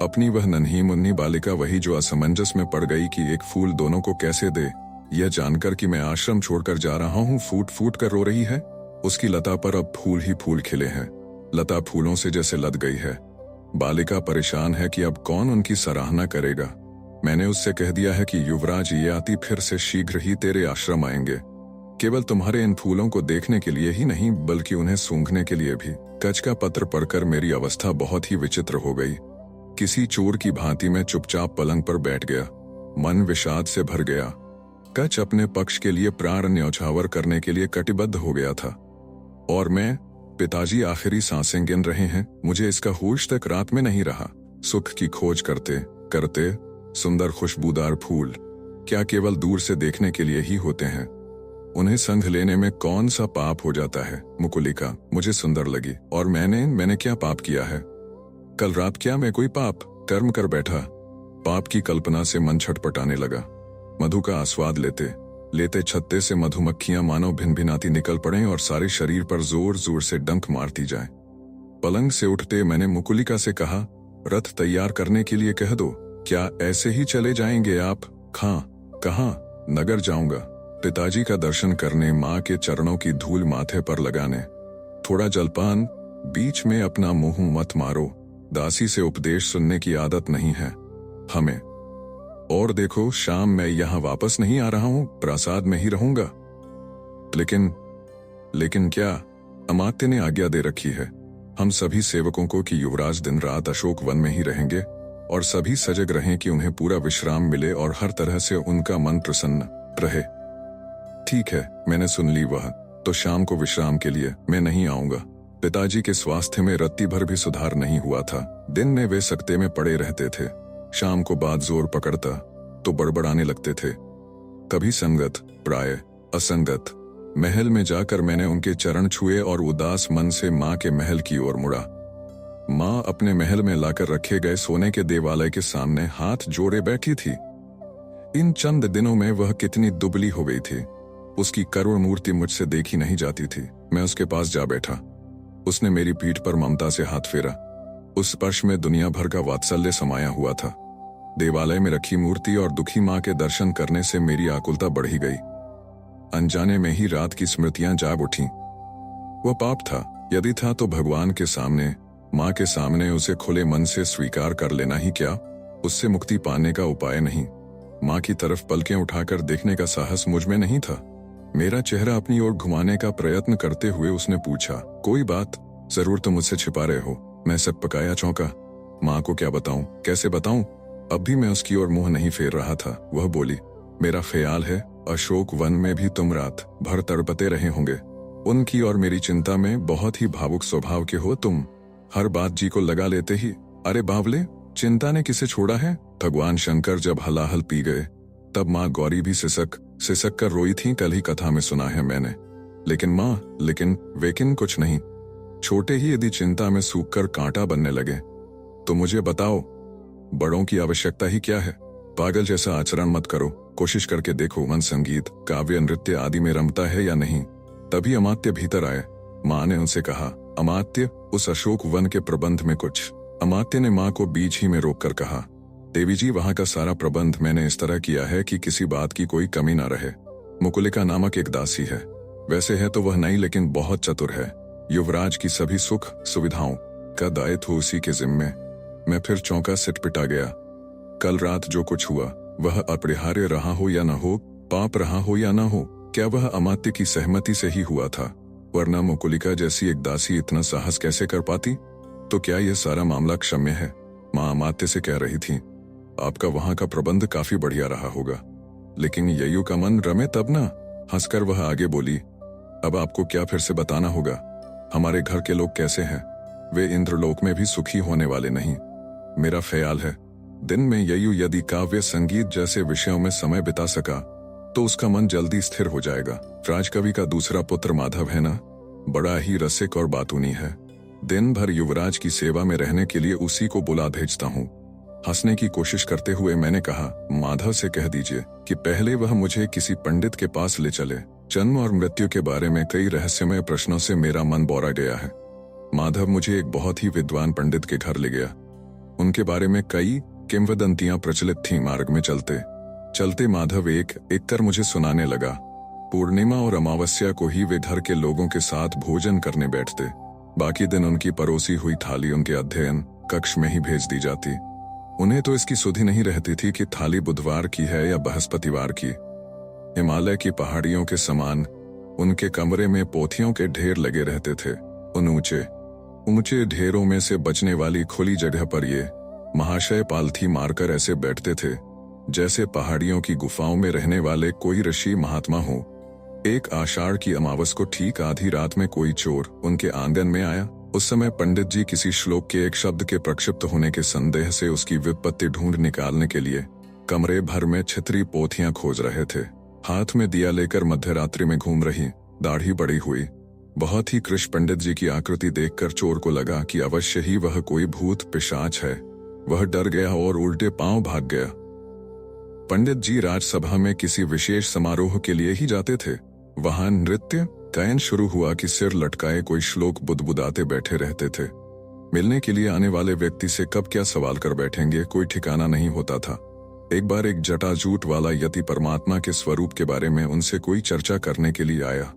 अपनी वह नन्ही मुन्नी बालिका, वही जो असमंजस में पड़ गई कि एक फूल दोनों को कैसे दे, यह जानकर कि मैं आश्रम छोड़कर जा रहा हूँ फूट फूट कर रो रही है। उसकी लता पर अब फूल ही फूल खिले हैं। लता फूलों से जैसे लद गई है। बालिका परेशान है कि अब कौन उनकी सराहना करेगा। मैंने उससे कह दिया है कि युवराज ययाति फिर से शीघ्र ही तेरे आश्रम आएंगे, केवल तुम्हारे इन फूलों को देखने के लिए ही नहीं बल्कि उन्हें सूंघने के लिए भी। कच का पत्र पढ़कर मेरी अवस्था बहुत ही विचित्र हो गई। किसी चोर की भांति मैं चुपचाप पलंग पर बैठ गया। मन विषाद से भर गया। कच अपने पक्ष के लिए प्राण न्यौछावर करने के लिए कटिबद्ध हो गया था, और मैं, पिताजी आखिरी सांसें गिन रहे हैं। मुझे इसका होश तक रात में नहीं रहा। सुख की खोज करते करते सुंदर खुशबूदार फूल क्या केवल दूर से देखने के लिए ही होते हैं? उन्हें संग लेने में कौन सा पाप हो जाता है? मुकुलिका मुझे सुंदर लगी, और मैंने क्या पाप किया है? कल रात क्या मैं कोई पाप कर्म कर बैठा? पाप की कल्पना से मन छटपटाने लगा। मधु का आस्वाद लेते लेते छत्ते से मधुमक्खियां मानो भिनभिनाती निकल पड़ें और सारे शरीर पर जोर जोर से डंक मारती जाएं। पलंग से उठते मैंने मुकुलिका से कहा, रथ तैयार करने के लिए कह दो। क्या ऐसे ही चले जाएंगे आप? कहाँ? नगर जाऊंगा, पिताजी का दर्शन करने, माँ के चरणों की धूल माथे पर लगाने। थोड़ा जलपान, बीच में अपना मुंह मत मारो। दासी से उपदेश सुनने की आदत नहीं है हमें। और देखो, शाम मैं यहाँ वापस नहीं आ रहा हूँ, प्रासाद में ही रहूंगा। लेकिन क्या? अमात्य ने आज्ञा दे रखी है हम सभी सेवकों को कि युवराज दिन रात अशोक वन में ही रहेंगे, और सभी सजग रहें कि उन्हें पूरा विश्राम मिले और हर तरह से उनका मन प्रसन्न रहे। ठीक है, मैंने सुन ली। वह तो शाम को विश्राम के लिए मैं नहीं आऊंगा। पिताजी के स्वास्थ्य में रत्ती भर भी सुधार नहीं हुआ था। दिन में वे सकते में पड़े रहते थे, शाम को बात जोर पकड़ता तो बड़बड़ाने लगते थे। कभी संगत, प्राय असंगत। महल में जाकर मैंने उनके चरण छुए और उदास मन से माँ के महल की ओर मुड़ा। माँ अपने महल में लाकर रखे गए सोने के देवालय के सामने हाथ जोड़े बैठी थी। इन चंद दिनों में वह कितनी दुबली हो गई थी। उसकी करुण मूर्ति मुझसे देखी नहीं जाती थी। मैं उसके पास जा बैठा। उसने मेरी पीठ पर ममता से हाथ फेरा। उस स्पर्श में दुनिया भर का वात्सल्य समाया हुआ था। देवालय में रखी मूर्ति और दुखी माँ के दर्शन करने से मेरी आकुलता बढ़ ही गई। अनजाने में ही रात की स्मृतियां जाग उठीं। वह पाप था, यदि था तो भगवान के सामने, माँ के सामने उसे खुले मन से स्वीकार कर लेना ही क्या, उससे मुक्ति पाने का उपाय नहीं। माँ की तरफ पलकें उठाकर देखने का साहस मुझ में नहीं था। मेरा चेहरा अपनी ओर घुमाने का प्रयत्न करते हुए उसने पूछा, कोई बात? जरूर तुम मुझसे छिपा रहे हो। मैं सब पकाया चौंका। माँ को क्या बताऊं, कैसे बताऊं? अब भी मैं उसकी ओर मुंह नहीं फेर रहा था। वह बोली, मेरा ख्याल है अशोक वन में भी तुम रात भर तड़पते रहे होंगे। उनकी और मेरी चिंता में बहुत ही भावुक स्वभाव के हो तुम। हर बात जी को लगा लेते ही। अरे बावले, चिंता ने किसे छोड़ा है? भगवान शंकर जब हलाहल पी गए तब माँ गौरी भी सिसक कर रोई थी। कल ही कथा में सुना है मैंने। लेकिन माँ, लेकिन कुछ नहीं। छोटे ही यदि चिंता में सूख कर कांटा बनने लगे तो मुझे बताओ, बड़ों की आवश्यकता ही क्या है? पागल जैसा आचरण मत करो। कोशिश करके देखो मन संगीत, काव्य, नृत्य आदि में रमता है या नहीं। तभी अमात्य भीतर आए। माँ ने उनसे कहा, अमात्य, उस अशोक वन के प्रबंध में कुछ। अमात्य ने माँ को बीच ही में रोककर कहा, देवी जी, वहां का सारा प्रबंध मैंने इस तरह किया है कि किसी बात की कोई कमी ना रहे। मुकुलिका नामक एक दासी है, वैसे है तो वह नहीं लेकिन बहुत चतुर है। युवराज की सभी सुख सुविधाओं का दायित्व उसी के जिम्मे। मैं फिर चौंका सिटपिटा गया। कल रात जो कुछ हुआ वह अपरिहार्य रहा हो या न हो, पाप रहा हो या न हो, क्या वह अमात्य की सहमति से ही हुआ था? वरना मुकुलिका जैसी एक दासी इतना साहस कैसे कर पाती? तो क्या यह सारा मामला क्षम्य है? माँ अमात्य से कह रही थी, आपका वहां का प्रबंध काफी बढ़िया रहा होगा, लेकिन ययु का मन रमे तब ना। हंसकर वह आगे बोली, अब आपको क्या फिर से बताना होगा? हमारे घर के लोग कैसे हैं? वे इंद्रलोक में भी सुखी होने वाले नहीं। मेरा ख्याल है दिन में ययु यदि काव्य संगीत जैसे विषयों में समय बिता सका तो उसका मन जल्दी स्थिर हो जाएगा। राजकवि का दूसरा पुत्र माधव है ना, बड़ा ही रसिक और बातूनी है। दिन भर युवराज की सेवा में रहने के लिए उसी को बुला भेजता हूँ। हंसने की कोशिश करते हुए मैंने कहा, माधव से कह दीजिए कि पहले वह मुझे किसी पंडित के पास ले चले। जन्म और मृत्यु के बारे में कई रहस्यमय प्रश्नों से मेरा मन बौरा गया है। माधव मुझे एक बहुत ही विद्वान पंडित के घर ले गया। उनके बारे में कई किंवदंतियां प्रचलित थीं। मार्ग में चलते चलते माधव एक एक कर मुझे सुनाने लगा। पूर्णिमा और अमावस्या को ही वे घर के लोगों के साथ भोजन करने बैठते। बाकी दिन उनकी परोसी हुई थाली उनके अध्ययन कक्ष में ही भेज दी जाती। उन्हें तो इसकी सुधि नहीं रहती थी कि थाली बुधवार की है या बृहस्पतिवार की। हिमालय की पहाड़ियों के समान उनके कमरे में पोथियों के ढेर लगे रहते थे। उन ऊंचे ढेरों में से बचने वाली खुली जगह पर ये महाशय पालथी मारकर ऐसे बैठते थे जैसे पहाड़ियों की गुफाओं में रहने वाले कोई ऋषि महात्मा हो। एक आषाढ़ की अमावस को ठीक आधी रात में कोई चोर उनके आंगन में आया। उस समय पंडित जी किसी श्लोक के एक शब्द के प्रक्षिप्त होने के संदेह से उसकी व्युत्पत्ति ढूंढ निकालने के लिए कमरे भर में छितरी पोथियां खोज रहे थे। हाथ में दिया लेकर मध्यरात्रि में घूम रही, दाढ़ी बड़ी हुई, बहुत ही कृश पंडित जी की आकृति देखकर चोर को लगा कि अवश्य ही वह कोई भूत पिशाच है। वह डर गया और उल्टे पांव भाग गया। पंडित जी राजसभा में किसी विशेष समारोह के लिए ही जाते थे। वहां नृत्य गायन शुरू हुआ कि सिर लटकाए कोई श्लोक बुदबुदाते बैठे रहते थे। मिलने के लिए आने वाले व्यक्ति से कब क्या सवाल कर बैठेंगे कोई ठिकाना नहीं होता था। एक बार एक जटाजूट वाला यति परमात्मा के स्वरूप के बारे में उनसे कोई चर्चा करने के लिए आया।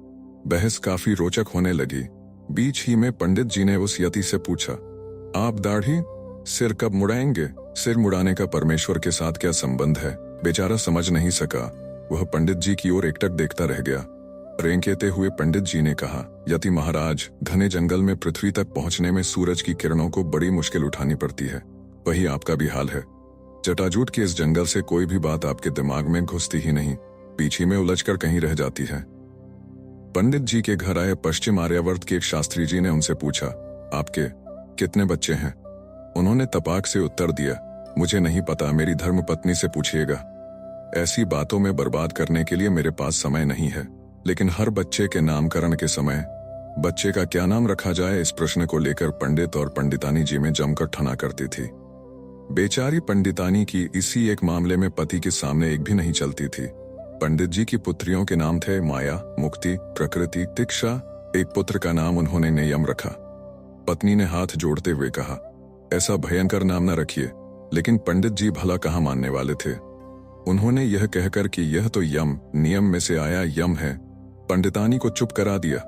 बहस काफी रोचक होने लगी। बीच ही में पंडित जी ने उस यति से पूछा, आप दाढ़ी सिर कब मुड़ाएंगे? सिर मुड़ाने का परमेश्वर के साथ क्या संबंध है? बेचारा समझ नहीं सका। वह पंडित जी की ओर एकटक देखता रह गया। रेंकेते हुए पंडित जी ने कहा, यति महाराज, घने जंगल में पृथ्वी तक पहुंचने में सूरज की किरणों को बड़ी मुश्किल उठानी पड़ती है। वही आपका भी हाल है। जटाजूट के इस जंगल से कोई भी बात आपके दिमाग में घुसती ही नहीं, पीछे में उलझकर कहीं रह जाती है। पंडित जी के घर आए पश्चिम आर्यावर्त के एक शास्त्री जी ने उनसे पूछा, आपके कितने बच्चे हैं? उन्होंने तपाक से उत्तर दिया, मुझे नहीं पता, मेरी धर्मपत्नी से पूछिएगा। ऐसी बातों में बर्बाद करने के लिए मेरे पास समय नहीं है। लेकिन हर बच्चे के नामकरण के समय बच्चे का क्या नाम रखा जाए, इस प्रश्न को लेकर पंडित और पंडितानी जी में जमकर ठना करती थी। बेचारी पंडितानी की इसी एक मामले में पति के सामने एक भी नहीं चलती थी। पंडित जी की पुत्रियों के नाम थे माया, मुक्ति, प्रकृति, तिक्षा। एक पुत्र का नाम उन्होंने नियम रखा। पत्नी ने हाथ जोड़ते हुए कहा, ऐसा भयंकर नाम न रखिए। लेकिन पंडित जी भला कहाँ मानने वाले थे। उन्होंने यह कहकर कि यह तो यम, नियम में से आया यम है, पंडितानी को चुप करा दिया।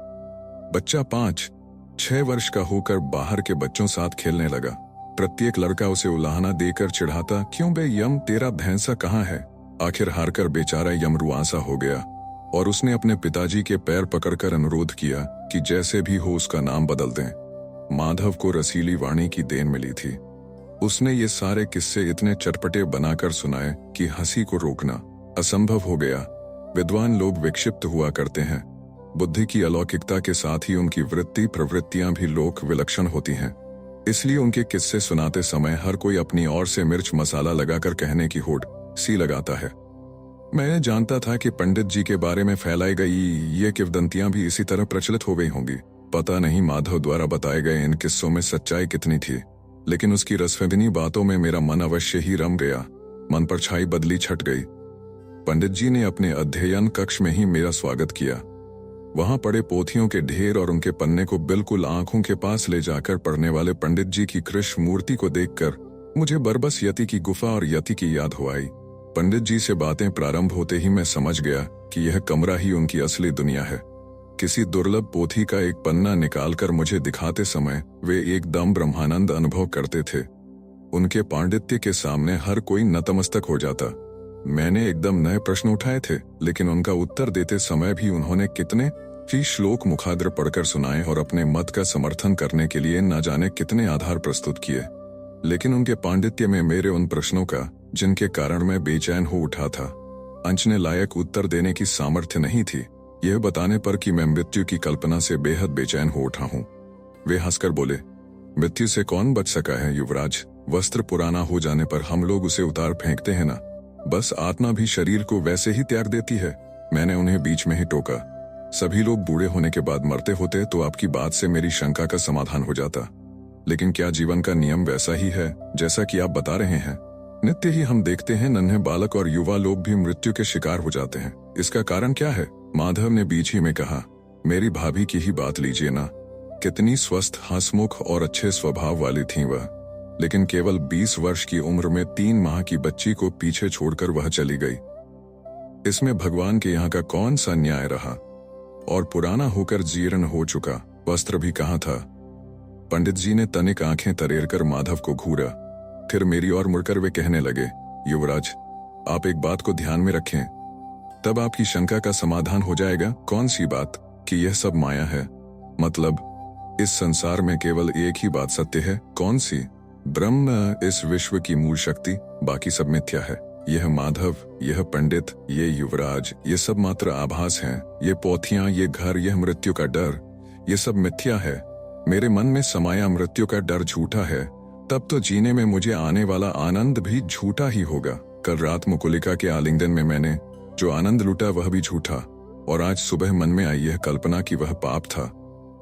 बच्चा 5-6 वर्ष का होकर बाहर के बच्चों साथ खेलने लगा। प्रत्येक लड़का उसे उलाहना देकर चिढ़ाता, क्यों बे यम, तेरा भैंसा कहाँ है? आखिर हारकर बेचारा यम रुआंसा हो गया और उसने अपने पिताजी के पैर पकड़कर अनुरोध किया कि जैसे भी हो उसका नाम बदल दें। माधव को रसीली वाणी की देन मिली थी। उसने ये सारे किस्से इतने चटपटे बनाकर सुनाए कि हंसी को रोकना असंभव हो गया। विद्वान लोग विक्षिप्त हुआ करते हैं। बुद्धि की अलौकिकता के साथ ही उनकी वृत्ति प्रवृत्तियां भी लोक विलक्षण होती हैं। इसलिए उनके किस्से सुनाते समय हर कोई अपनी ओर से मिर्च मसाला लगाकर कहने की होड़ सी लगाता है। मैं जानता था कि पंडित जी के बारे में फैलाई गई ये किंवदंतियां भी इसी तरह प्रचलित हो गई होंगी। पता नहीं माधव द्वारा बताए गए इन किस्सों में सच्चाई कितनी थी, लेकिन उसकी रसविंदनी बातों में मेरा मन अवश्य ही रम गया। मन पर छाई बदली छट गई। पंडित जी ने अपने अध्ययन कक्ष में ही मेरा स्वागत किया। वहां पड़े पोथियों के ढेर और उनके पन्ने को बिल्कुल आंखों के पास ले जाकर पढ़ने वाले पंडित जी की कृष्ण मूर्ति को देखकर मुझे बरबस यति की गुफा और यति की याद हो आई। पंडित जी से बातें प्रारंभ होते ही मैं समझ गया कि यह कमरा ही उनकी असली दुनिया है। किसी दुर्लभ पोथी का एक पन्ना निकालकर मुझे दिखाते समय वे एकदम ब्रह्मानंद अनुभव करते थे। उनके पांडित्य के सामने हर कोई नतमस्तक हो जाता। मैंने एकदम नए प्रश्न उठाए थे, लेकिन उनका उत्तर देते समय भी उन्होंने कितने ही श्लोक मुखाग्र पढ़कर सुनाए और अपने मत का समर्थन करने के लिए न जाने कितने आधार प्रस्तुत किए। लेकिन उनके पांडित्य में मेरे उन प्रश्नों का, जिनके कारण मैं बेचैन हो उठा था, अंचने लायक उत्तर देने की सामर्थ्य नहीं थी। यह बताने पर कि मैं मृत्यु की कल्पना से बेहद बेचैन हो उठा हूं। वे हंसकर बोले, मृत्यु से कौन बच सका है युवराज? वस्त्र पुराना हो जाने पर हम लोग उसे उतार फेंकते हैं ना, बस आत्मा भी शरीर को वैसे ही त्याग देती है। मैंने उन्हें बीच में ही टोका, सभी लोग बूढ़े होने के बाद मरते होते तो आपकी बात से मेरी शंका का समाधान हो जाता। लेकिन क्या जीवन का नियम वैसा ही है जैसा कि आप बता रहे हैं? नित्य ही हम देखते हैं नन्हे बालक और युवा लोग भी मृत्यु के शिकार हो जाते हैं। इसका कारण क्या है? माधव ने बीच ही में कहा, मेरी भाभी की ही बात लीजिए ना, कितनी स्वस्थ, हंसमुख और अच्छे स्वभाव वाली थीं वह, लेकिन केवल 20 वर्ष की उम्र में 3 माह की बच्ची को पीछे छोड़कर वह चली गई। इसमें भगवान के यहाँ का कौन सा न्याय रहा? और पुराना होकर जीर्ण हो चुका वस्त्र भी कहाँ था? पंडित जी ने तनिक आंखें तरेरकर माधव को घूरा, फिर मेरी ओर मुड़कर वे कहने लगे, युवराज, आप एक बात को ध्यान में रखें, तब आपकी शंका का समाधान हो जाएगा। कौन सी बात? कि यह सब माया है। मतलब इस संसार में केवल एक ही बात सत्य है। कौन सी? ब्रह्म इस विश्व की मूल शक्ति, बाकी सब मिथ्या है। यह माधव, यह पंडित, ये युवराज, ये सब मात्र आभास हैं। ये पोथियां, ये घर, यह मृत्यु का डर, ये सब मिथ्या है। मेरे मन में समाया मृत्यु का डर झूठा है, तब तो जीने में मुझे आने वाला आनंद भी झूठा ही होगा। कल रात मुकुलिका के आलिंगन में मैंने जो आनंद लूटा वह भी झूठा, और आज सुबह मन में आई यह कल्पना कि वह पाप था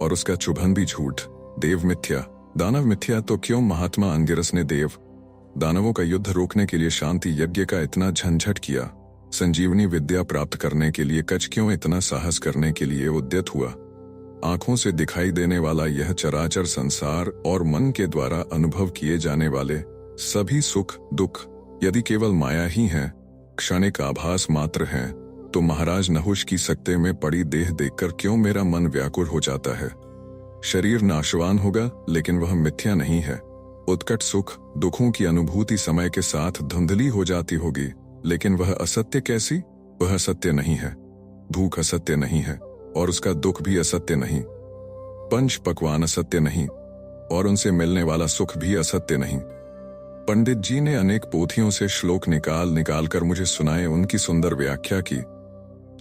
और उसका चुभन भी झूठ। देव मिथ्या, दानव मिथ्या, तो क्यों महात्मा अंगिरस ने देव दानवों का युद्ध रोकने के लिए शांति यज्ञ का इतना झंझट किया? संजीवनी विद्या प्राप्त करने के लिए कच क्यों इतना साहस करने के लिए उद्यत हुआ? आंखों से दिखाई देने वाला यह चराचर संसार और मन के द्वारा अनुभव किए जाने वाले सभी सुख दुख यदि केवल माया ही है, क्षणिक आभास मात्र है, तो महाराज नहुष की सकते में पड़ी देह देखकर क्यों मेरा मन व्याकुल हो जाता है? शरीर नाशवान होगा, लेकिन वह मिथ्या नहीं है। उत्कट सुख दुखों की अनुभूति समय के साथ धुंधली हो जाती होगी, लेकिन वह असत्य कैसी? वह असत्य नहीं है। भूख असत्य नहीं है और उसका दुख भी असत्य नहीं। पंच पकवान असत्य नहीं और उनसे मिलने वाला सुख भी असत्य नहीं। पंडित जी ने अनेक पोथियों से श्लोक निकाल कर मुझे सुनाए, उनकी सुंदर व्याख्या की,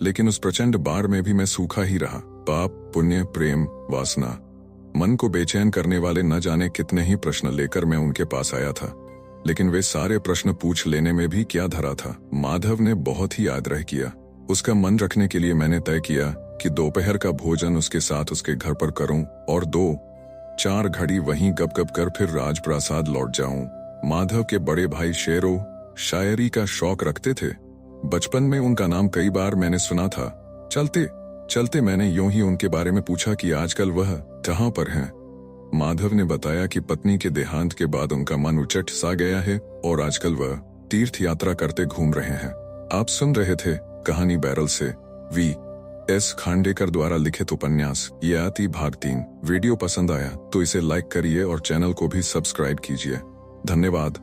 लेकिन उस प्रचंड बाढ़ में भी मैं सूखा ही रहा। पाप, पुण्य, प्रेम, वासना, मन को बेचैन करने वाले न जाने कितने ही प्रश्न लेकर मैं उनके पास आया था, लेकिन वे सारे प्रश्न पूछ लेने में भी क्या धरा था। माधव ने बहुत ही आग्रह किया। उसका मन रखने के लिए मैंने तय किया कि दोपहर का भोजन उसके साथ उसके घर पर करूं और 2-4 घड़ी वहीं गप कर फिर राजप्रासाद लौट जाऊं। माधव के बड़े भाई शेरो शायरी का शौक रखते थे। बचपन में उनका नाम कई बार मैंने सुना था। चलते चलते मैंने यूं ही उनके बारे में पूछा कि आजकल वह कहाँ पर हैं। माधव ने बताया कि पत्नी के देहांत के बाद उनका मन उचट सा गया है और आजकल वह तीर्थ यात्रा करते घूम रहे हैं। आप सुन रहे थे कहानी बैरल से V.S. खांडेकर द्वारा लिखित उपन्यास यति भाग 3। वीडियो पसंद आया तो इसे लाइक करिए और चैनल को भी सब्सक्राइब कीजिए। धन्यवाद।